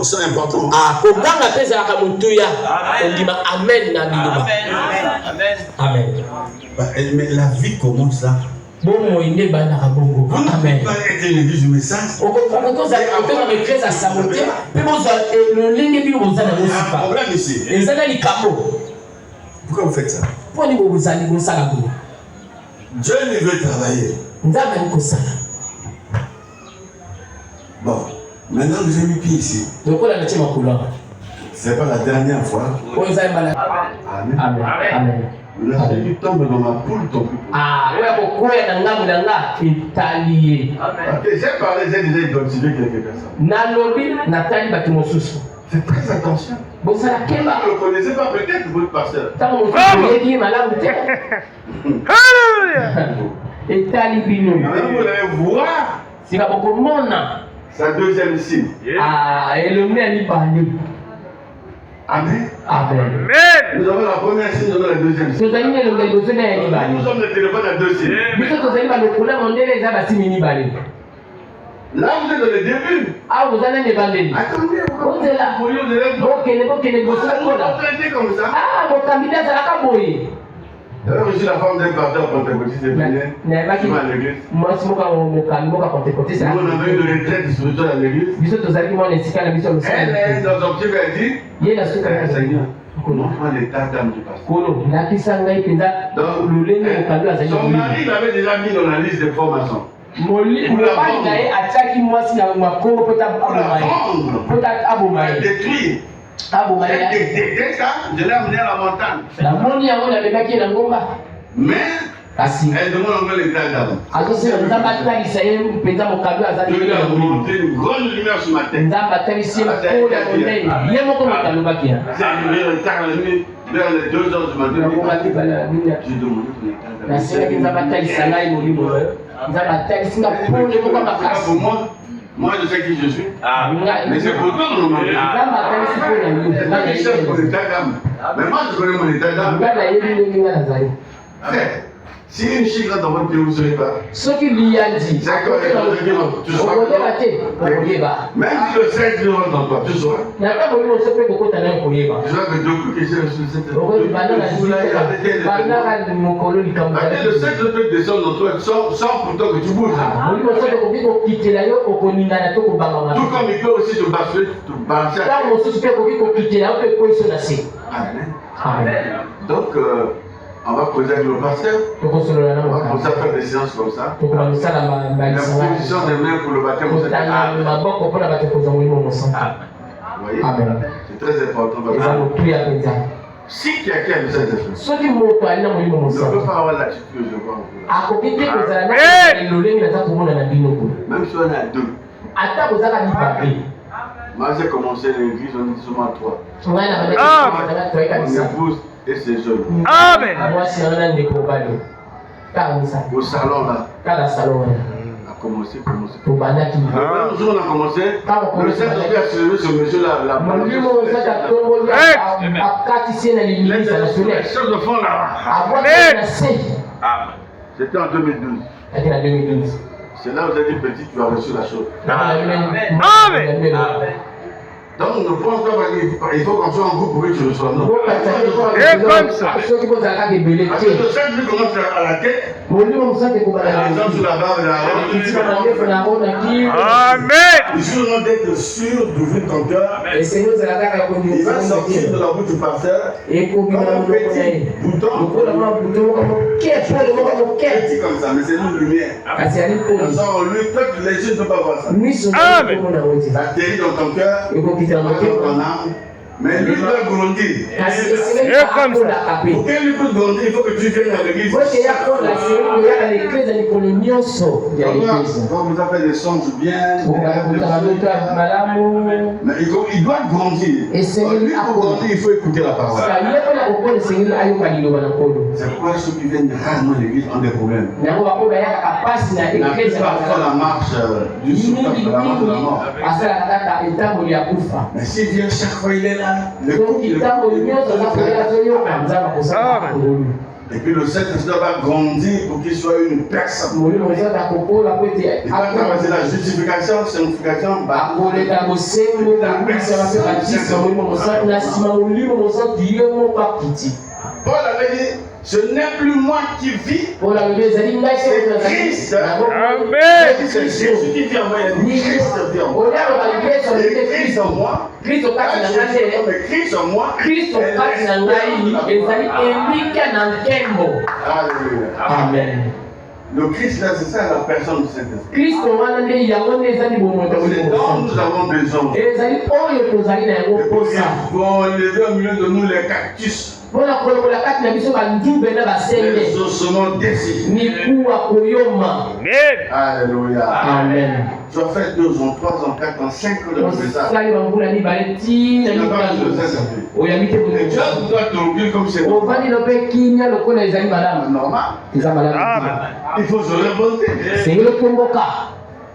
sont importants. Ah, quand on appelle ça la Kamutuya, on dit Amen. Amen. Mais la vie commence là. Bon, moi, il n'est pas dans la bongo. Amen. Vous n'avez pas été une église du message. On peut faire à saboter. Puis le ligne est vous allez aussi pas. Problème ici. Les allez pourquoi vous faites ça? Pourquoi vous allez vous ça? Dieu ne veut travailler. Bon, maintenant vous avez mis pied ici. C'est pas la dernière fois. Amen. Amen. Là, tu tombes dans ma poule, ton plus. Ah, ouais, j'ai parlé, j'ai déjà identifié quelques personnes. Faites très attention. Vous ne le connaissez pas peut-être, votre pasteur. Vous allez voir sa deuxième signe. Ah, et le mien Amen. Amen. Nous avons la première signe, nous avons la deuxième signe. Nous sommes le téléphone à deux signes. Là, vous êtes dans le début. Ah, vous allez demander. Attendez, vous êtes là. Comme ça. Ah, mon candidat, ça l'a boyé. Alors, je suis la femme d'un pasteur pentecôtiste féminin. Moi, si mon candidat pentecôtiste, on avait une retraite spirituelle à l'église. Elle est dans son petit verre dit Seigneur, montre-moi l'état d'âme du pasteur. Donc, son mari l'avait déjà mis dans la liste des formations. Pour la détruire. Je l'ai amené à la montagne. Mais elle demande encore l'état d'âme. Je lui ai montré une grande lumière sur ma tête. Vers les 2 heures du matin, j'ai demandé l'état d'âme. Moi, je sais qui je suis. Mais c'est pour toi, non? Je cherche mon état d'âme. Mais moi, je connais mon état d'âme. Si une chic là dans votre pays, vous ne savez pas. Ce qui lui a dit, c'est quoi les gens tu sauras. Même si le 16 ne rentre dans toi, tu sauras. Tu sauras que deux coups qui sont sur cette le 16 peut descendre dans toi sans pourtant que tu bouges. Tout comme il peut aussi te balancer. Amen. Donc, on va poser avec le pasteur. On va commencer à faire des séances comme ça. La position des mains pour le baptême. Vous voyez? C'est très important. Si quelqu'un a besoin de ça, ne peut pas avoir l'attitude que je vois. Même si on est à deux. Moi j'ai commencé l'église, on est seulement à 3. Mon épouse et ses jeunes. Amen. Au salon là. À commencé. Pour Banaki. Nous on a commencé. Le Saint-Esprit a soulevé ce monsieur-là. La chef de fond là. C'était en 2012. C'est là où vous avez dit petit, tu as reçu la chose. Amen. Donc ne pense pas qu'il faut qu'on soit en groupe pour que tu reçois. Non. Et comme ça. Parce que le Saint-Esprit commence à la tête. Les gens sur la barre de la robe. Amen. Il suffit d'être sûr d'ouvrir ton cœur. Il va sortir de la bouche du pasteur. Comme un petit bouton. Petit comme ça, mais c'est une lumière. On sort en lui, les yeux ne peuvent pas voir ça. Amen. Ça atterrit dans ton cœur, dans ton âme. Mais lui doit grandir. Et comme ça. Pour qu'il puisse grandir, il faut que tu viennes à l'église. Quand vous avez des songes bien, mais il doit grandir. Lui, pour grandir, il faut écouter la parole. C'est pourquoi ceux qui viennent rarement à l'église ont des problèmes. La plupart font la marche du souffle de la mort de la mort. Mais s'il vient chaque fois, il est là. Le couple, et puis le Saint-Esprit va grandir pour qu'il soit une personne. Il va traverser la justification, la sanctification, Paul avait dit, ce n'est plus moi qui vis, c'est Christ. Amen. C'est Jésus qui vit en moi, il dit Christ vit en moi. Et Christ en moi, Christ en moi, Alléluia. Amen. Le Christ là, c'est ça la personne du Saint-Esprit. C'est dont nous avons besoin. Et pour élever au milieu de nous les cactus. Les ossements dessinés. Alléluia. Amen. Tu as fait 2 ans, 3 ans, 4 ans, 5 ans de message. Tu n'as pas besoin de ça. Et tu as besoin de t'oublier comme c'est normal. Il faut se révolter.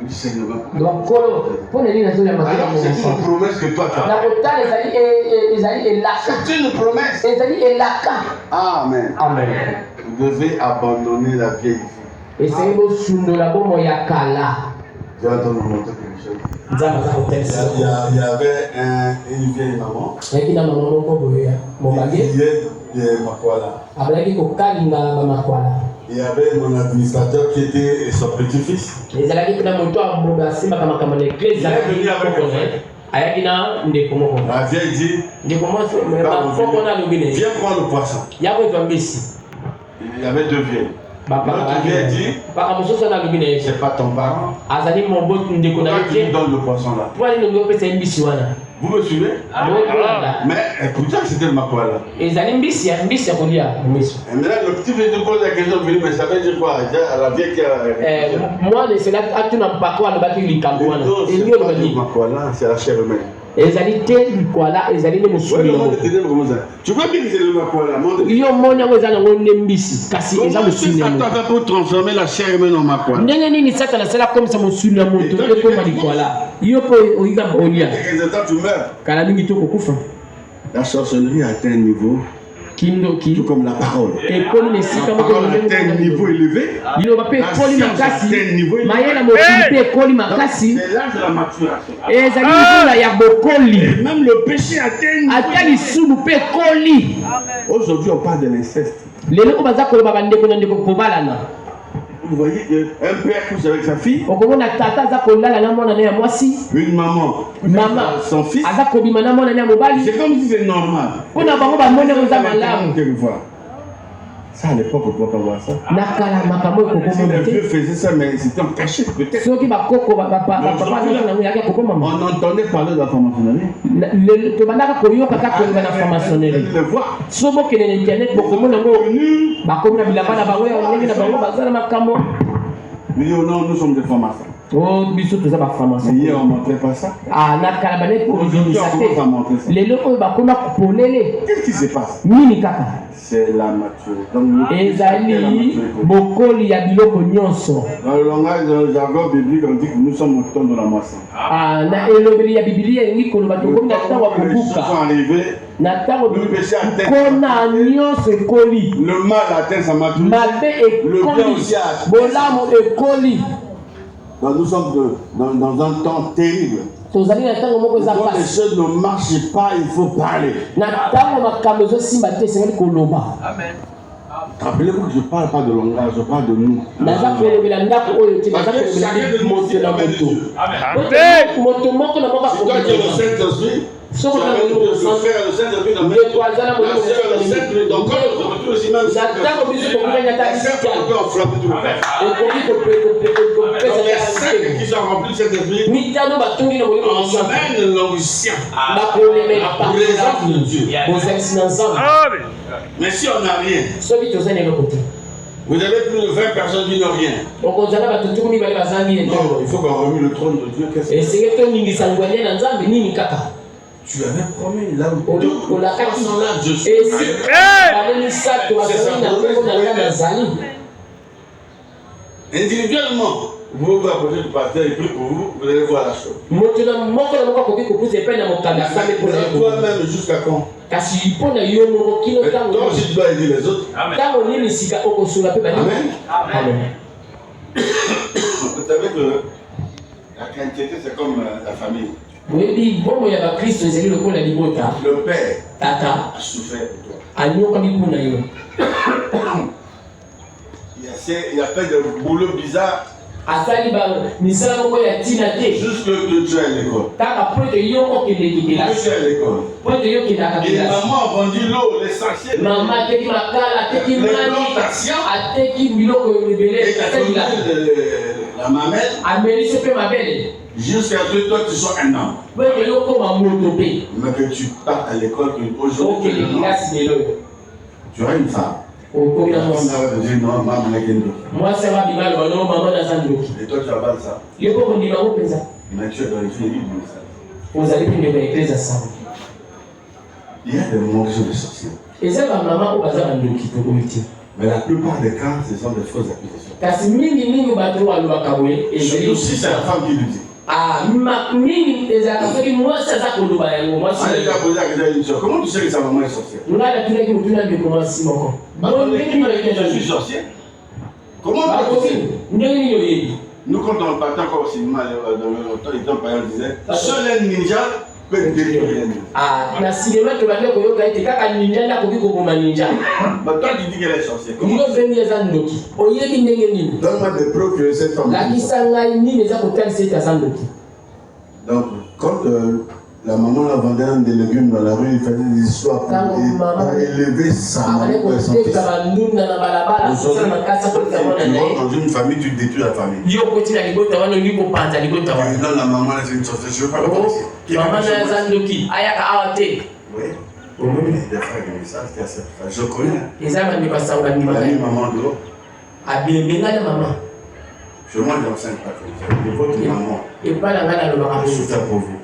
Du Seigneur. Alors c'est une promesse que toi tu as. C'est une promesse. Amen. Vous devez abandonner la vieille vie. Tu vas te montrer quelque chose. Il y avait une vieille maman qui vivait de Makwala. Il y avait mon administrateur qui était son petit-fils. Il est venu avec moi. La vieille dit, viens prendre le poisson. Il y avait 2 vieilles. L'autre vieille dit, c'est pas ton parent. Pourquoi tu lui donnes le poisson là? Vous me suivez? Mais écoutez, c'était le Makwala. Et maintenant, le petit fils de pose la question, mais ça veut dire quoi? À la vieille qui a. Moi, c'est là que tu n'as pas quoi, le bâti, il est Makwala, c'est la chair humaine. Tu vois bien que c'est le Makwala. Comment Satan va pour transformer la chair humaine en Makwala? Tu meurs. La sorcellerie a atteint un niveau, tout comme la parole. La parole a atteint un niveau élevé. La science a atteint un niveau élevé. C'est l'âge de la maturation. Et même le péché a atteint un niveau. Aujourd'hui, on parle de l'inceste. Vous voyez un père couche avec sa fille, une maman, son fils. C'est comme si c'est normal. Ça à l'époque, on ne peut pas voir ça. Si les vieux faisaient ça, mais c'était en cachet peut-être. On entendait parler de la franc-maçonnerie. Le voir. Mais non, nous sommes des francs-maçons. Oh, biso tout ça va franc-maçon. Hier on montrait pas ça. Ah, na kalabane pour Aujourd'hui on commence à montrer ça. Les locaux va comment polele. Qu'est-ce qui se passe? Nini kaka. C'est la maturité. Donc ezali bokoli ya biloko nyonso. Dans le langage, dans le jargon biblique, on dit que nous sommes au temps de la moisson. Ah, na elobeli ya Biblia ngi koloba tokomi na tango ya kobuka. Na tango kona nyonso ekoli. Le mal atteint sa maturité. Le bien aussi a atteint. Bolamo ekoli. Donc nous sommes dans un temps terrible. Quand les choses ne marchent pas, il faut parler. Amen. Rappelez-vous que je ne parle pas de langage, je parle de nous. Si toi tu es le frère, le Saint-Esprit dans le Saint-Esprit dans le corps, on aussi même. Les saints qui sont remplis de Saint-Esprit emmènent l'onction, la présence de Dieu. Mais si on n'a rien, vous avez plus de 20 personnes qui n'ont rien. Non, il faut qu'on remue le trône de Dieu. Qu'est-ce que tu avais promis là où tout la personne là, je suis. Individuellement, vous vous approchez du pasteur, il prie pour vous, vous allez voir la chose. Toi-même jusqu'à quand? Toi aussi tu dois aider les autres. Amen. Amen. Vous savez que la chrétienté c'est comme la famille. Le père a souffert pour toi. Il a fait des boulots bizarres. Juste que tu es à l'école. Tu es à l'école. Et maman a vendu l'eau, l'essentiel. La mamelle. Jusqu'à ce que toi tu sois un homme. Mais que tu partes à l'école, aujourd'hui tu auras une femme. Moi, ça va bien, et toi, tu avales ça. Mais tu es dans les filles de ça. Il y a des moments qui sont des sorciers. Mais la plupart des cas, ce sont des fausses accusations. Et surtout si c'est la femme qui le dit. Allez, tu as posé la question, comment tu sais que sa maman est sorcière? Je suis sorcier. Comment tu sais? Nous, quand on partait encore au cinéma, dans le temps, les parents disaient seul un ninja peut détruire les ninjas. Mais toi, tu dis qu'elle est sorcière. Donne-moi des preuves que cette femme. Donc, quand la maman la vendait des légumes dans la rue, il fallait des histoires pour élever sa maman et son fils. Tu rentres dans une famille, tu détruis la famille. Maintenant, la maman est une sorcière, je ne veux pas le dire. Oui. Des frères de message, je connais. La vie maman de l'eau. Je ne m'enseigne pas comme ça. Mais votre maman, elle souffre pour vous.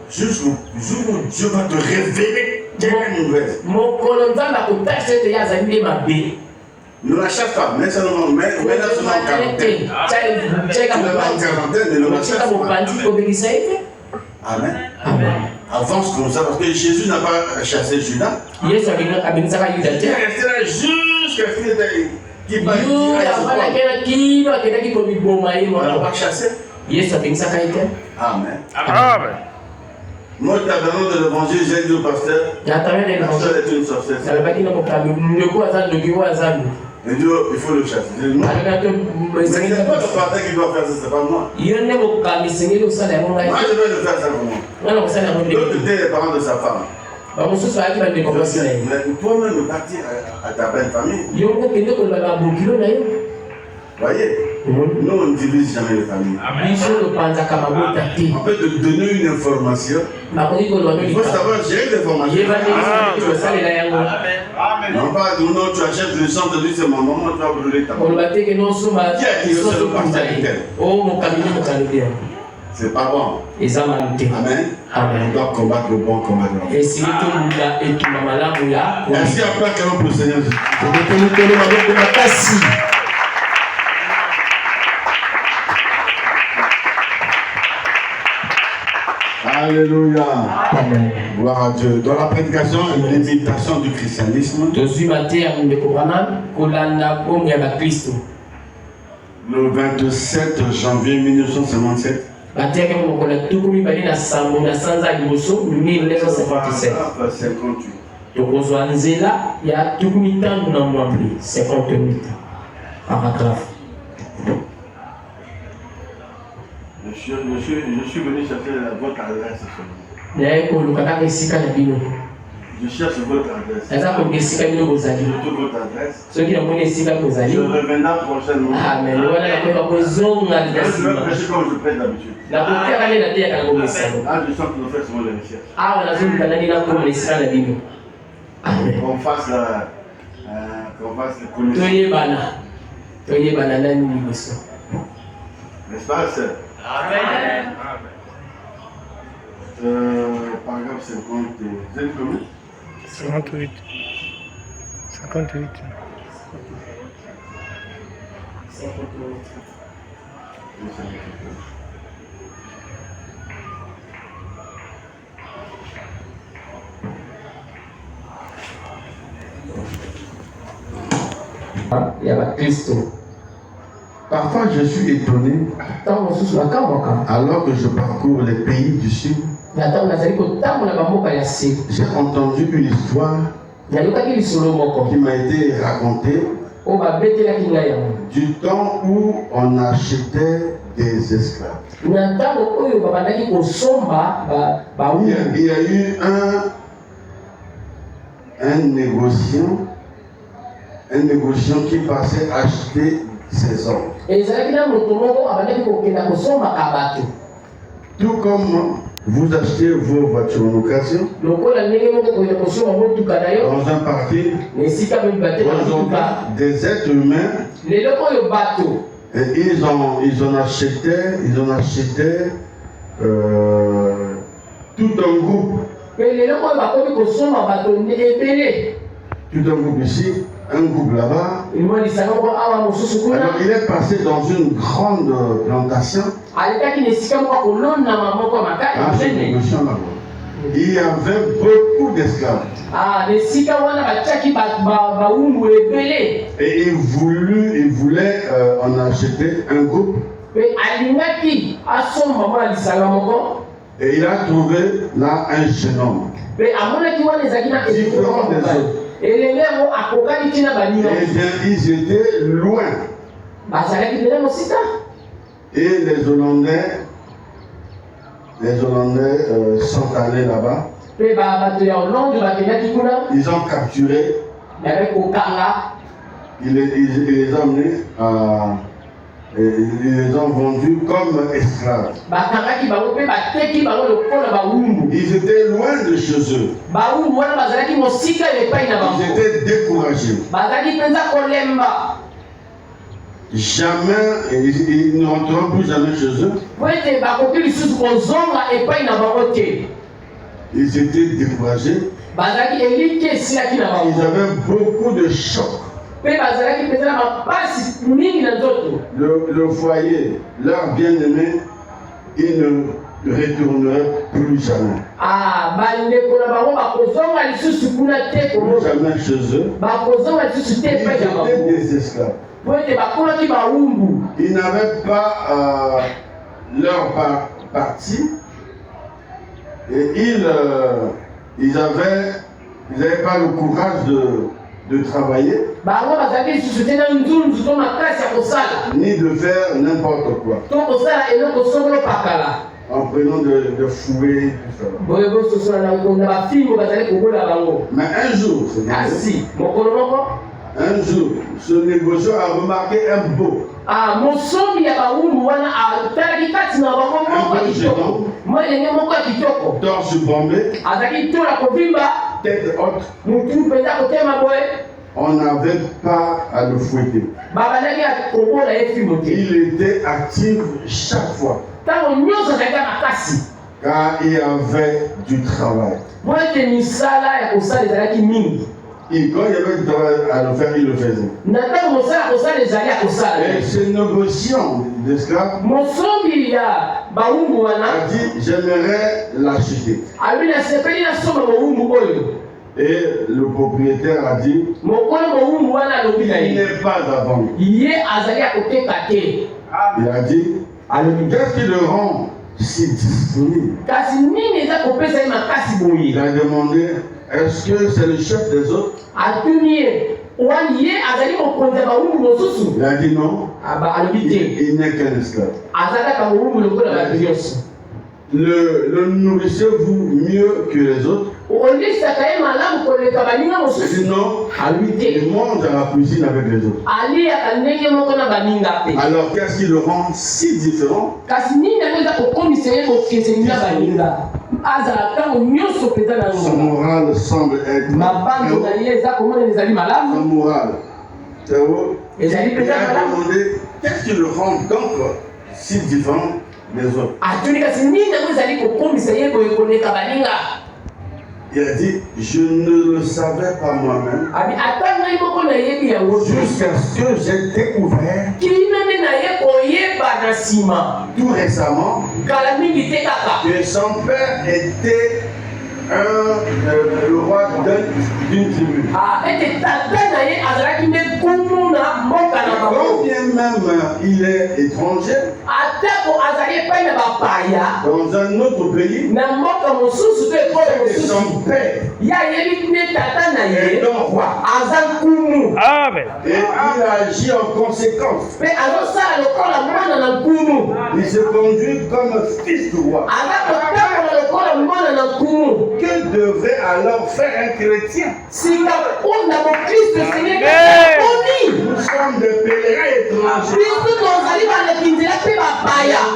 Juste le jour où Dieu va te révéler quelle nouvelle. Ne la cherche pas, mets seulement en quarantaine. Tu l'as en quarantaine, ne la cherche pas. Amen. Avance comme ça, parce que Jésus n'a pas chassé Judas. Il est resté là jusqu'à ce qu'il était. Qui va pas chasser. Amen. Amen. Moi, tu as besoin de l'évangile, j'ai dit au pasteur. La pasteur est une sorcière. Il dit, il faut le chasser. Mais c'est pas le pasteur qui doit faire ça, c'est pas moi. Moi, je vais le faire ça pour moi. L'autre était les parents de sa femme. Mais toi-même, partir à ta belle famille. Voyez, Nous, on ne divise jamais les familles. On peut te donner une information. Il faut savoir gérer l'information. Non, pas non, tu achètes le sang, tu dis c'est ma maman, tu vas brûler ta maman. Qui a dit que c'est le pasteur tel? C'est pas bon. Amen. On doit combattre le bon combat de la foi. Merci après que pour le Seigneur Jésus. Alléluia. Amen. Gloire à Dieu. Dans la prédication et l'imitation du christianisme, le 27 janvier 1957, je suis venu chercher votre adresse. Je cherche votre adresse. Je trouve votre adresse. Je reviendrai prochainement. Je vais prêcher comme je prête d'habitude. Je sens que nous faisons souvent les recherches. Qu'on fasse la commission. N'est-ce pas, sœur? Amen. Paragraphe 50. Vous êtes combien? 58. 58. Il y a Christ. Parfois, je suis étonné alors que je parcours les pays du Sud. J'ai entendu une histoire qui m'a été racontée du temps où on achetait des esclaves. Il y a eu un négociant qui passait acheter ses hommes. Tout comme vous achetez vos voitures en occasion, dans un parking, des êtres humains, et ils en achetaient tout un groupe. Tout un groupe ici, un groupe là-bas. Alors il est passé dans une grande plantation. Il y avait beaucoup d'esclaves. Et il voulait en acheter un groupe. Et il a trouvé là un jeune homme. Différent des autres. Et ils étaient loin. Et les Hollandais sont allés là-bas. Ils ont capturé. Ils les ont amenés ils les ont vendus comme esclaves. Ils étaient loin de chez eux. Ils étaient découragés. Jamais, ils ne rentreront plus jamais chez eux. Ils étaient découragés. Ils avaient beaucoup de chocs. Le foyer, leur bien-aimé, ils ne retourneraient plus jamais. Plus jamais chez eux. Ils étaient des esclaves. Ils n'avaient pas leur parti. Et ils n'avaient pas le courage de travailler, ni de faire n'importe quoi, en prenant de fouet, tout ça. Mais un jour, ce négociant a remarqué un beau. Ah, mon sombi ya baumbu wana atalaki kati na bango moko kitoko. Mwelenge moko kitoko. Torse bombé. Azaki tola kovimba. Tête haute. Mutu penda kotema boye. On n'avait pas à le fouetter. Babalaki akobola ye fimote. Il était actif chaque fois. Tango nyonso azalaki makasi. Car il y avait du travail. Mwete misala ya kosala ezalaki mingi. Et quand il y avait du travail à le faire, il le faisait. Et ce négociant d'esclaves a dit, j'aimerais l'acheter. Et le propriétaire a dit, il n'est pas à vendre. Il a dit, qu'est-ce qui le rend si disponible? Il a demandé, est-ce que c'est le chef des autres? Il a dit non. Il n'est qu'un esclave. Le nourrissez-vous mieux que les autres? Il dit non. Il mange à la cuisine avec les autres. Alors qu'est-ce qui le rend si différent? Son moral semble être son moral. Il a demandé qu'est-ce qui le rend donc si différent des autres. Il a dit, je ne le savais pas moi-même jusqu'à ce que j'ai découvert tout récemment que son père était le roi d'une tribu. Quand bien même il est étranger dans un autre pays, son père est un roi. Et il agit en conséquence. Il se conduit comme fils du roi. Que devrait alors faire un chrétien? Nous sommes des pèlerins étrangers.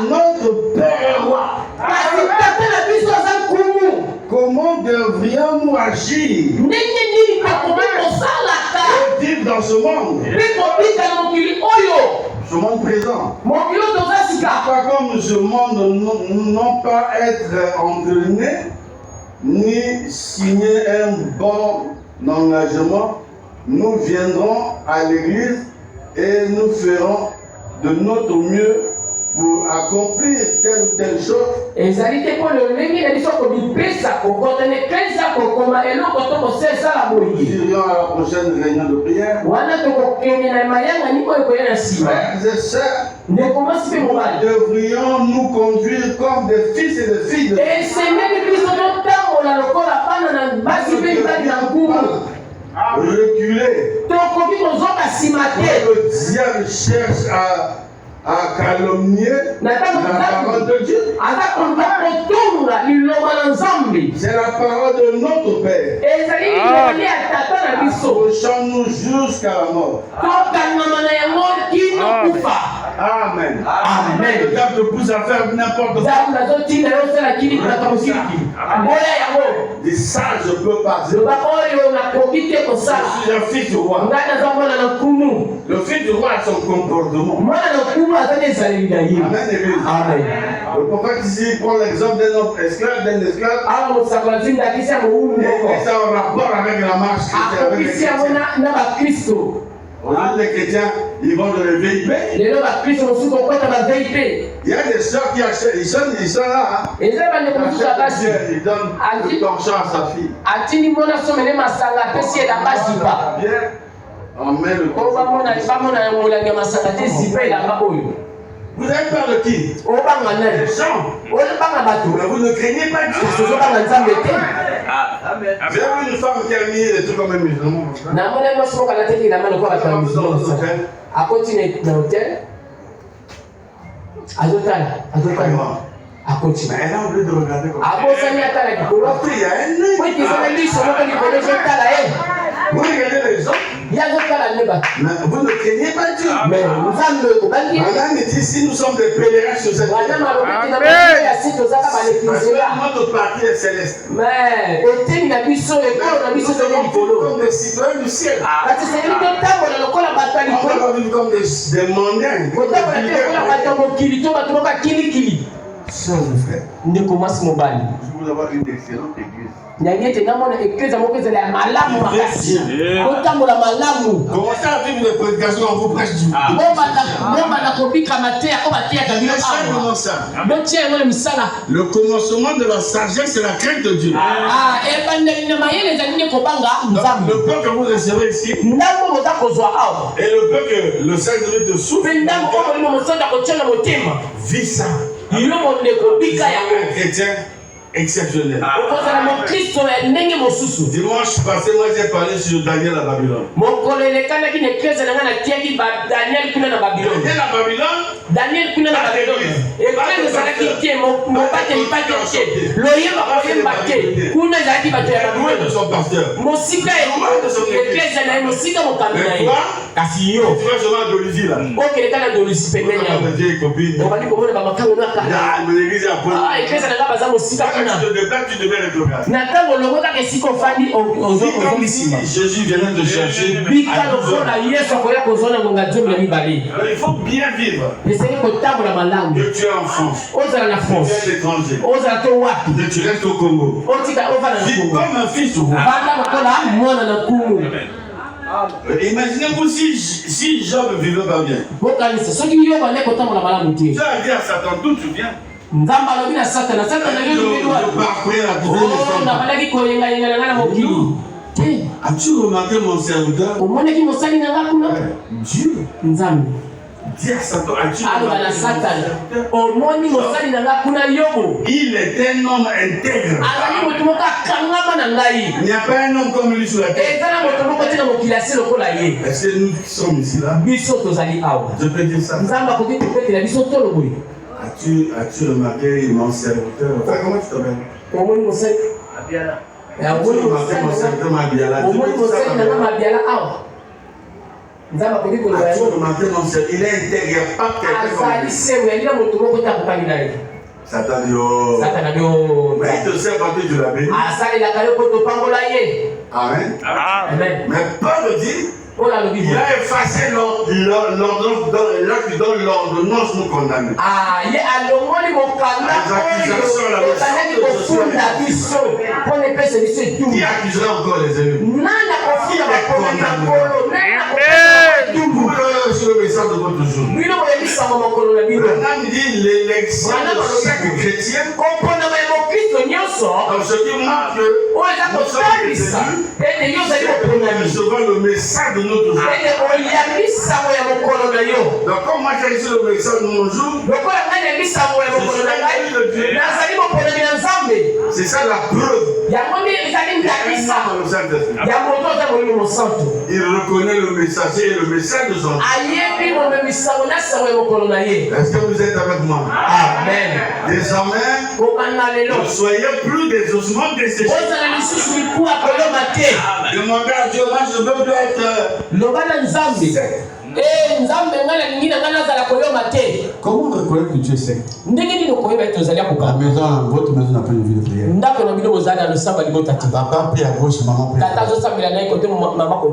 Notre père est roi. Comment devrions-nous agir et vivre dans ce monde? Ce monde présent. Pas comme ce monde, non pas être entraîné, ni signer un bon engagement. Nous viendrons à l'église et nous ferons de notre mieux pour accomplir telle ou telle chose. Nous irons à la prochaine réunion de prière. Frères et sœurs, devrions nous conduire comme des fils et des filles de Dieu. Reculer. Le diable cherche à calomnier la parole de Dieu. C'est la parole de notre Père. Approchons-nous jusqu'à la mort. Amen. Amen. Le diable te pousse à faire n'importe quoi. Des sages peuvent passer. Je suis un fils du roi. Le fils du roi a son comportement. Amen. Amen. Le prophète ici prend l'exemple d'un homme esclave, d'un esclave. Et ça en rapport avec la marche chrétienne. Aujourd'hui, les chrétiens, ils vont dans le VIP. Il y a des sœurs qui achètent, ils sont là. Ils donnent le torchon à sa fille. On met le torchon. Vous avez peur de qui? Les gens. Mais vous ne craignez pas Dieu. J'ai vu une femme qui a mis des trucs comme un musulman. Mais elle a oublié de regarder comme ça. Il y a un œil. Vous regardez les gens. Il y Mais vous ne craignez pas Dieu. Madame dit si nous sommes des pèlerins sur cette terre. Notre partie est céleste. Comme des citoyens du ciel. On va vivre comme des mondains. Sœurs et frères, je vous avoir une excellente église. Commencez à vivre les prédications en vous prêche du Le commencement de la sagesse, c'est la crainte de Dieu. Le peu que vous recevez ici, et le peu que le Saint-Esprit te souffle, vis ça. Un chrétien exceptionnel. Dimanche passé, moi j'ai parlé sur Daniel à Babylone. Daniel à Babylone. Son pasteur. Tu vas seulement d'Olivier là. Tu devais rétrograde. Comme si Jésus venait de chercher. Il faut bien vivre. Que tu es en France. Tu es à l'étranger. Que tu restes au Congo. Vis comme un fils au roi. Imaginez-vous si Job ne vivait pas bien. Tu as dit à Satan d'où tu viens. As-tu remarqué mon serviteur? Dieu. Dis à Satan, as-tu remarqué il est un homme intègre. Il n'y a pas un homme comme lui sur la terre. Est-ce que nous sommes ici là? Je peux dire ça. As-tu remarqué mon serviteur? Comment tu t'appelles? As-tu remarqué mon serviteur Mabiala? As-tu remarqué mon serviteur? Il est intègre, il n'y a pas quelqu'un comme lui. Satan dit oh. Mais il te sert parce que tu l'as béni. Amen. Mais Paul dit il a effacé l'ordonnance nous condamner. Qui accusera encore les ennemis? Qui est condamné? Sur le message de votre jour. Madame dit l'élection de chaque chrétien. Donc ce qui montre que nous sommes élus, recevons le message de notre jour. Donc comme moi j'ai reçu le message de mon jour, c'est ça la preuve. Il reconnaît le messager et le message de son jour. Est-ce que vous êtes avec moi? Amen. Désormais, ne soyez plus des ossements desséchés. Demandez à Dieu, moi je veux plus être sec. Comment on reconnaît que Dieu est sec? La maison, votre maison n'a pas une vie de prière. Papa prie à gauche, maman prie à droite.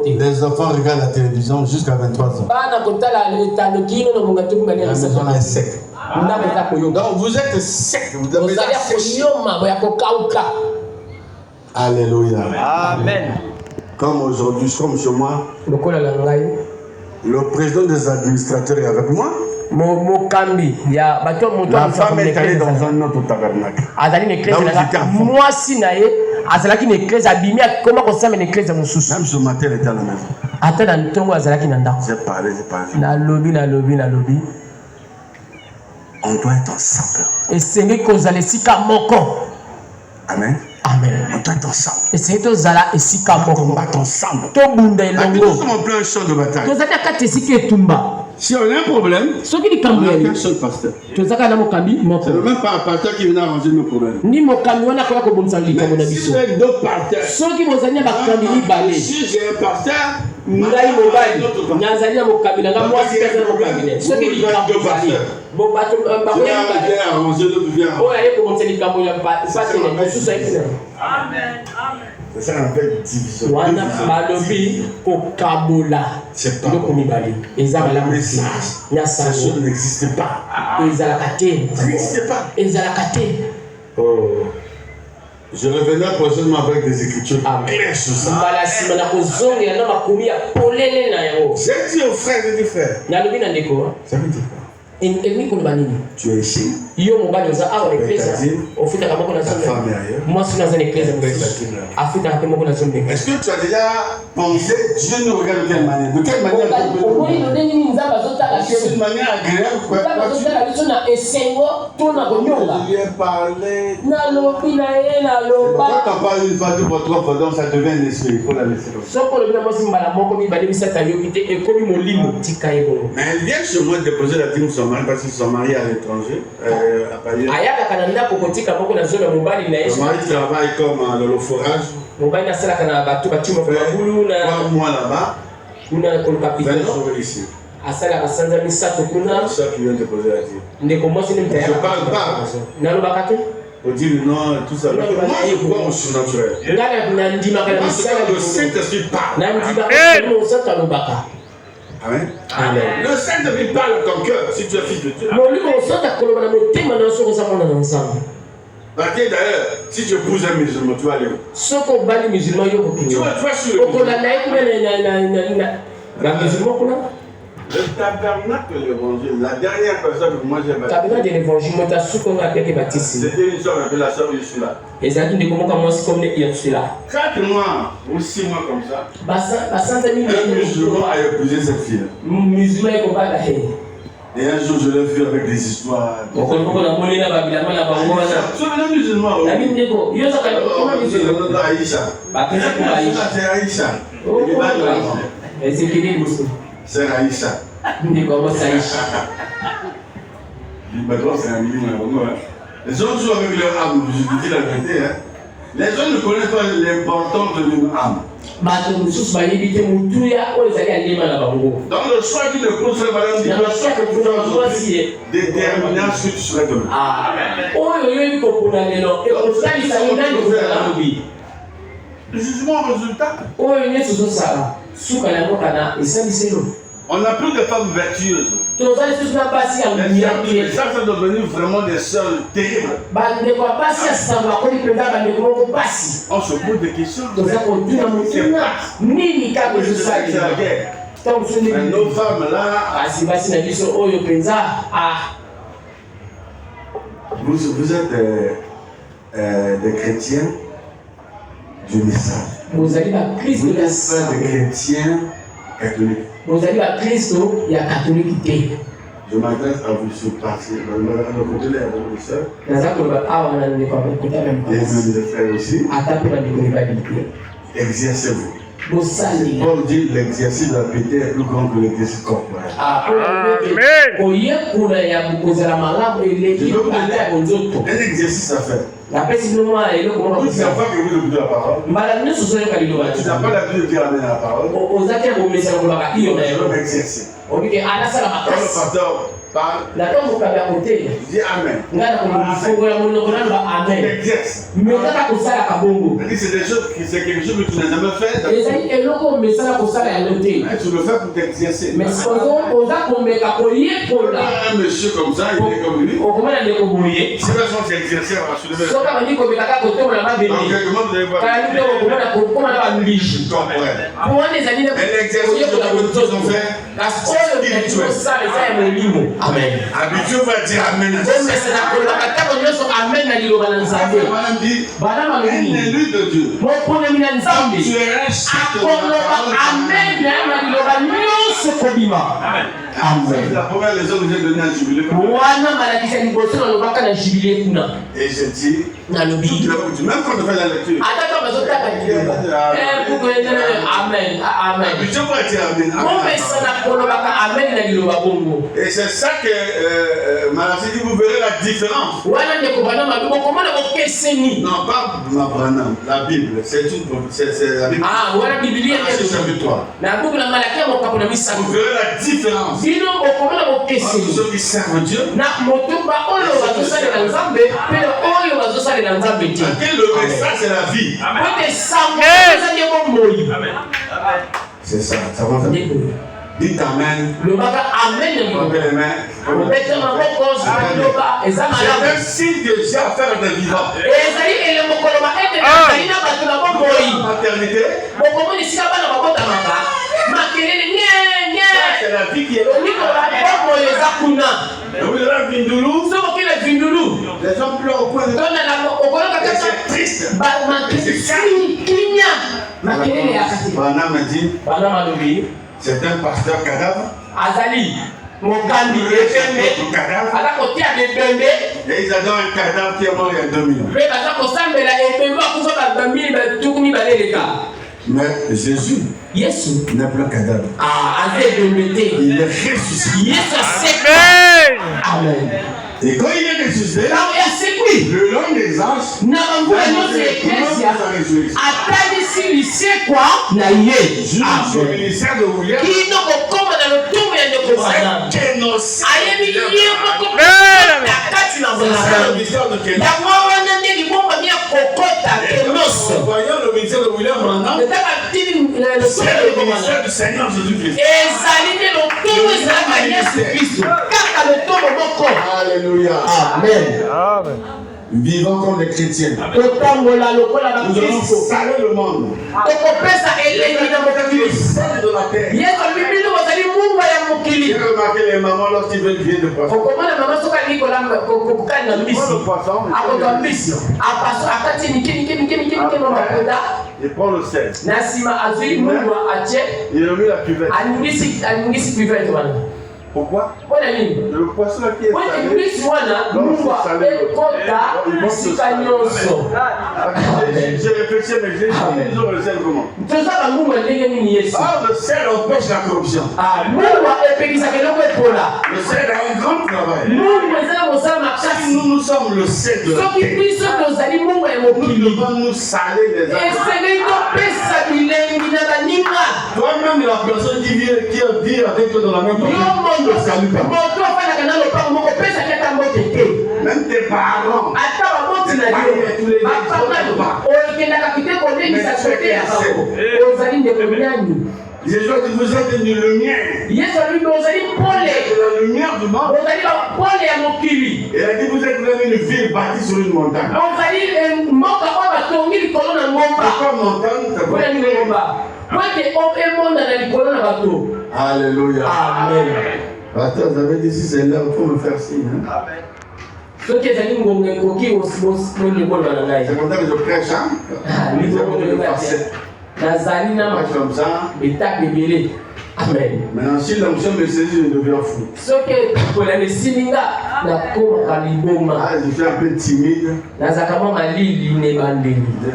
Les enfants regardent la télévision jusqu'à 23 ans. La maison est sec. Donc vous êtes sec. Vous avez séché. Alléluia. Amen. Comme aujourd'hui, comme chez moi, le président des administrateurs est avec moi. La femme est allée dans un autre tabernacle. Même ce matin, elle était à la maison. J'ai parlé. On doit être ensemble. Amen. On doit être ensemble. On combat ensemble. Nous sommes en plein champ de bataille. Si on a un problème, on n'a qu'un seul pasteur. C'est le même pasteur qui vient arranger nos problèmes. Mais si vous avez d'autres pasteurs, si j'ai un pasteur, ngai mobali nazali na mokabila nga mwasi pesa na mokabila soki likambo ezali bo bato bakoya oyo aye komonisa likambo ya patene mosusu ayekena c'est ça qu'on appelle division wana balobi kokabola biloko mibale ezalaka message ça n'existe pas ezalaka te ezalaka te. Je reviendrai prochainement avec des écritures claires sur ça. J'ai dit aux frères et aux frères. Ça veut dire quoi? Tu es ici. Ta femme est ailleurs. Est-ce que tu as déjà pensé, Dieu nous regarde de quelle manière? De quelle manière? C'est une manière agréable. Je lui ai parlé. Quand on parle une fois, deux fois, trois fois, donc ça devient un esprit. Il faut la laisser comme ça. Mais elle vient chez moi déposer la dîme sur son mari parce qu'ils sont mariés à l'étranger. À Paris. Son mari travaille comme dans le forage. 3 mois là-bas. 20 jours ici. C'est ça qui vient déposer la dîme. Je parle pas. Pour dire non, tout ça. Moi, je crois au surnaturel. Le Saint-Esprit parle. Amen. Amen. Le Saint-Esprit parle à ton cœur si tu es fils de Dieu. D'ailleurs, si tu épouses un musulman, tu vas aller où? Tu vas sur le tabernacle de l'évangile, la dernière personne que moi j'ai baptisée, c'était une soeur appelée la soeur Ursula. 4 mois ou 6 mois comme ça, un musulman a épousé cette fille. Et un jour je l'ai vu avec des histoires. C'est un musulman. C'est Aïcha. C'est Aïcha. Les gens jouent avec leur âme, je vous dis la vérité. Hein. Les gens ne connaissent pas l'importance de leur âme. Dans le choix qu'il le pose, le choix que tu fais aujourd'hui déterminera ce que tu serais demain. Le jugement résultat. On n'a plus de femmes vertueuses. Les femmes sont devenues vraiment des sœurs terribles. On se pose des questions. C'est la guerre. Mais nos femmes là, vous êtes des chrétiens du message. Vous êtes des chrétiens catholiques. Je m'adresse à vous sur partie. De côté, il y a beaucoup de sœurs. Et même des frères aussi. Exercez-vous. Paul dit l'exercice de la piété est plus grand que l'exercice corporel. Un exercice à faire. Tu n'as pas l'habitude de dire la parole. Tu n'as pas l'habitude de dire amen à la parole. Je vais m'exercer. Quand le pasteur parle, je dis amen. T'exerces. C'est quelque chose que tu n'as jamais fait. Tu le fais pour t'exercer. Un monsieur comme ça, il est comme lui. Si la chance d'exercer, on va soulever. Donc, comment vous allez voir? Amen. Habitué va dire amen. Un élu de Dieu. Tu es un chef de Amen. La première raison que j'ai donnée à jubilé. Et j'ai dit, même quand on fait la lecture, Amen. habitué va dire amen. Et c'est ça ça que Malachi dit, vous verrez la différence. Non, pas Mabranam, la Bible. C'est la Bible. Ah, voilà la Bible. Chapitre 3. Vous verrez la différence. Entre ceux qui servent Dieu. Le message, c'est la vie. Amen. C'est ça, ça va faire. Dites Amen. Le baga Amen. C'est un signe que j'ai affaire à des vivants. Maternité. C'est la vie qui est là. Les gens pleurent au point de c'est triste. Banam a dit, c'est un pasteur cadavre. Azali, mon candidat et ils adorent un cadavre qui est mort il y a 2000 ans. Mais Jésus n'est plus un cadavre. Il est ressuscité. Amen. Et quand il est ressuscité, le long des âges, jusqu'au ministère de William, voyant le ministère de William Branham, c'est le ministère du Seigneur Jésus-Christ. Alléluia. Amen. Vivons comme des chrétiens. Nous allons saluer le monde. Le sel de la terre. J'ai remarqué les mamans lorsqu'ils veulent viande de poisson. Il prend le sel. Il a mis la cuvette. Pourquoi? Le poisson qui est salé, j'ai réfléchi, mais j'ai dit, ils ont le sel comment? Ah, le sel empêche la corruption. Le sel a un grand travail. Nous sommes le sel de la terre. Nous devons nous saler les âmes. Toi-même, la personne qui vit avec toi dans la même famille, ne salue pas. Même tes parents. Jésus a dit, vous êtes une lumière. La lumière du monde. Il a dit, vous êtes même une ville bâtie sur une montagne. Pourquoi montagne? Alléluia. Amen. Pasteur, vous avez dit si c'est là, il faut me faire signe. Amen. C'est comme ça que je prêche. Comme ça. Amen. Maintenant, si l'onction me saisit, je deviens fou. Ah, je suis un peu timide.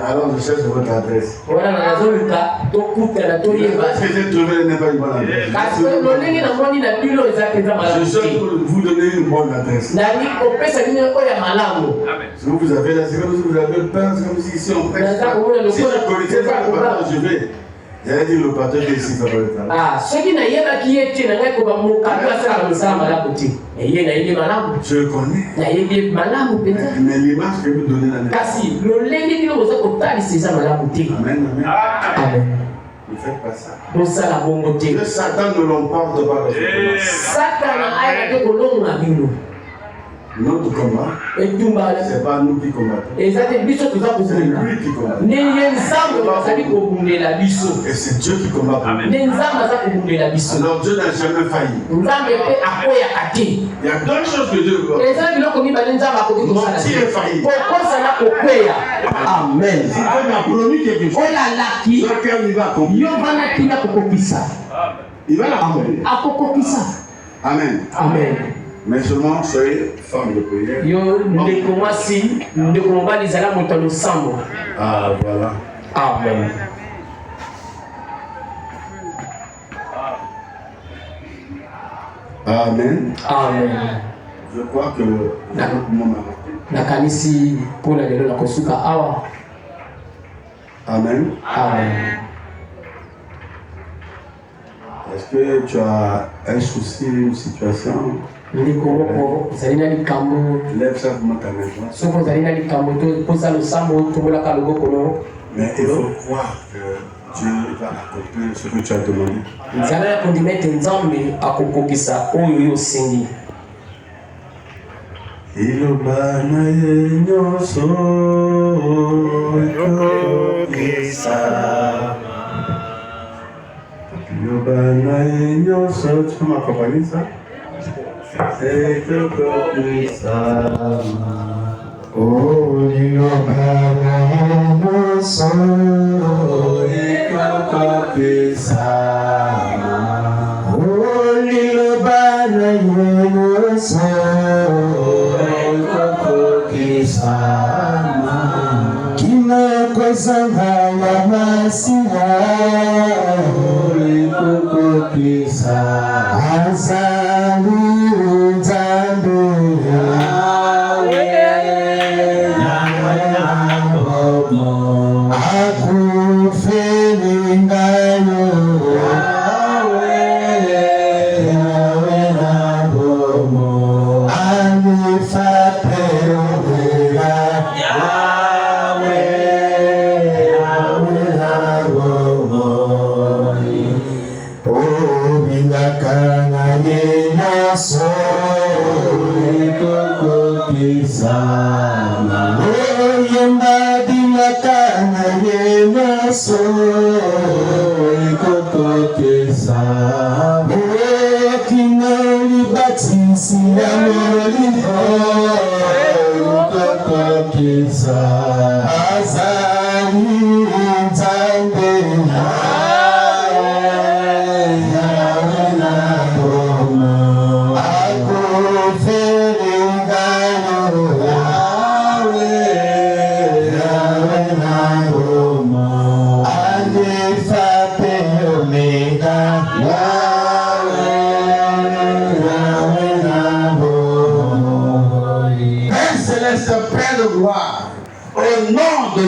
Alors, je cherche votre adresse. Est-ce que j'ai trouvé n'est pas une bonne adresse? Je cherche pour vous donner une bonne adresse. Si vous avez la sécurité, vous avez peur, c'est comme si ici on prêche. Si je connaissais pas le pasteur, je vais. J'allais dire le pasteur qui est ici fait le travail. Je le connais. Mais l'image que vous donnez là. Amen, amen. Amen. Ne faites pas ça. Que Satan ne l'emporte pas. Notre combat, c'est pas nous qui combattons. C'est lui qui combat. Et c'est Dieu qui combat pour nous. Alors Dieu n'a jamais failli. Il y a deux choses que Dieu veut. Mentir est failli. Amen. Si Dieu m'a promis quelque chose, sur lequel il va accomplir. Il va l'accomplir. Amen. Amen. Mais seulement soyez femme de prière. Ah voilà. Amen. Amen. Amen. Je crois que nakanisi mpona lelo na kosuka awa. Amen. Amen. Est-ce que tu as un souci, une situation? Lève simplement ta main. Mais il faut croire que Dieu va accomplir ce que tu as demandé. Tu peux m'accompagner ça? C'est que oh,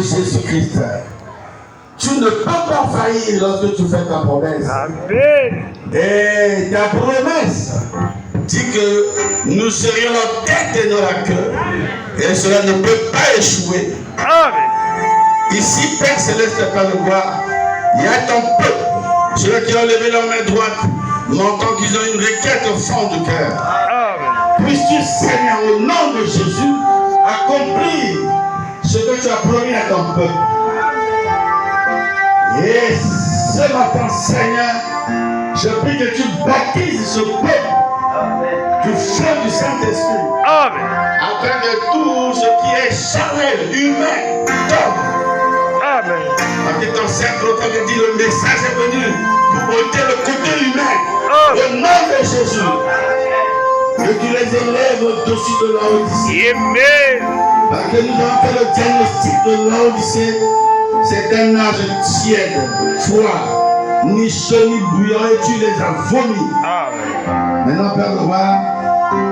Jésus-Christ, tu ne peux pas faillir lorsque tu fais ta promesse. Amen. Et ta promesse dit que nous serions la tête et non la queue. Et cela ne peut pas échouer. Amen. Ici, Père Céleste, Père de gloire, il y a ton peuple, ceux qui ont levé leur main droite, montrant qu'ils ont une requête au fond du cœur. Amen. Puisses-tu, Seigneur, au nom de Jésus, accomplir ce que tu as promis à ton peuple. Et ce matin, Seigneur, je prie que tu baptises ce peuple du feu du Saint-Esprit. Amen. Afin que tout ce qui est charnel, humain, tombe. Amen. Parce que ton Saint-Auteur te dit le message est venu pour ôter le côté humain. Au nom de Jésus. Que tu les élèves au-dessus de l'Odyssée. Amen. Parce que nous avons fait le diagnostic de l'Odyssée. C'est un âge tiède, froid, ni chaud ni bouillant, et tu les as vomis. Amen. Maintenant, Père de roi,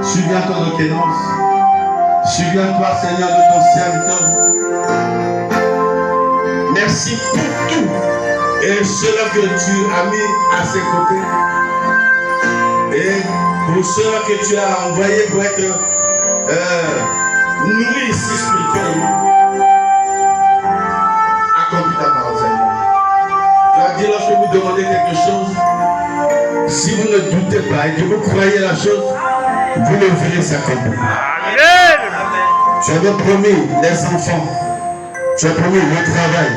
souviens-toi de Kénos. Souviens-toi, Seigneur, de ton serviteur. Merci pour tout. Et cela que tu as mis à ses côtés. Et pour cela que tu as envoyé pour être nourri ici spirituellement. Accomplis ta parole, Seigneur. Tu as dit lorsque vous demandez quelque chose, si vous ne doutez pas et que vous croyez la chose, vous le verrez s'accomplir. Amen. Tu avais promis les enfants, tu as promis le travail,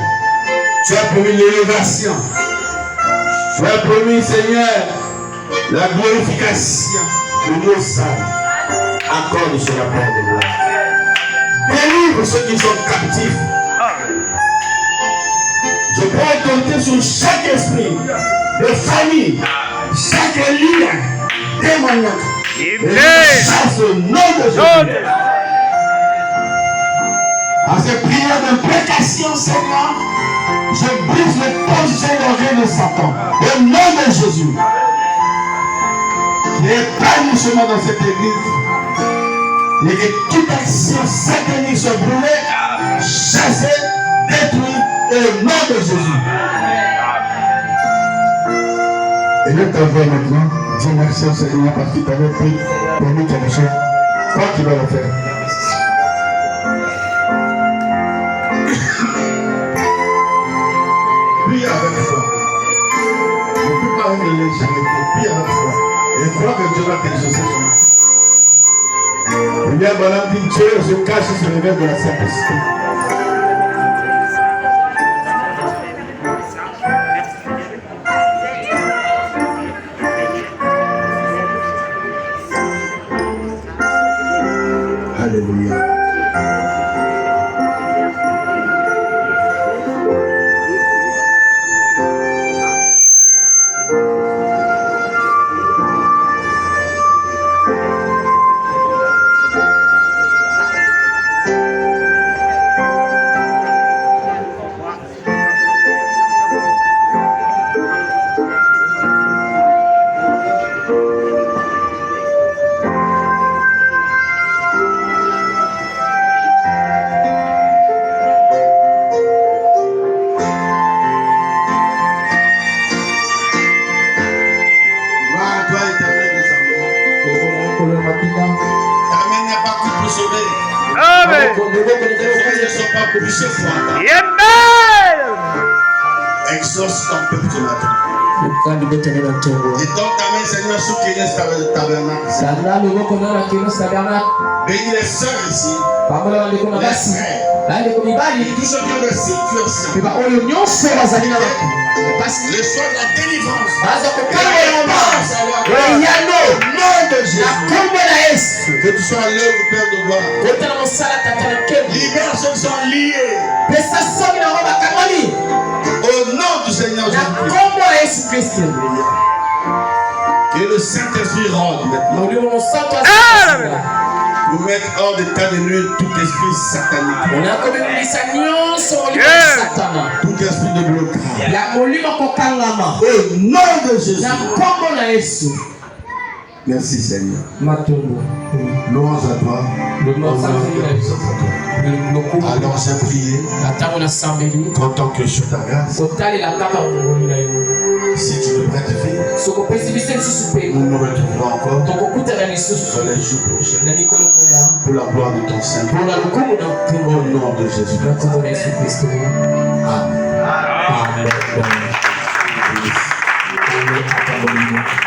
tu as promis l'élévation, tu as promis, Seigneur, la glorification de nos âmes. Accorde sur la porte de gloire. Délivre ceux qui sont captifs. Je prends compter sur chaque esprit de famille, chaque lien démoniaque. Et je chasse au nom de Jésus. À ces prières d'imprécation, Seigneur, je brise le position d'orgueil de Satan. Au nom de Jésus. Il n'y a pas de chemin dans cette église. Et que toute action satanique soit brûlée, chassée, détruite au nom de Jésus. Et là, ta voix maintenant, dis merci au Seigneur parce qu'il t'avait pris pour nous quelque chose. Toi qui vas le faire. Prie avec foi. Ne peux pas être léger, prie avec foi. Et crois que Dieu va t'exaucer son âme. Regarde, madame dit Dieu se cache sur le verre de la simplicité. Alléluia. Exauce ton peuple ce matin. Et donc ta main, Seigneur, sous qui est ce tabernacle. Bénis les sœurs ici. Les frères. Et tous ceux qui ont des situations. Le soir de la délivrance. Au nom de Jésus. Que tu sois à l'œuvre, Père de gloire. Libère ceux qui sont liés. Au nom du Seigneur Jésus-Christ. Que le Saint-Esprit rentre maintenant. Vous mettez hors d'état de nuire tout esprit satanique. Tout esprit de blocage. Au nom de Jésus. Merci Seigneur. Louange à toi. Alors j'ai prié. Content que je suis ta grâce. Si tu me gratifies, nous nous retrouverons encore dans les jours prochains pour la gloire de ton Saint-Nom. Au nom de Jésus-Christ. Amen. Amen.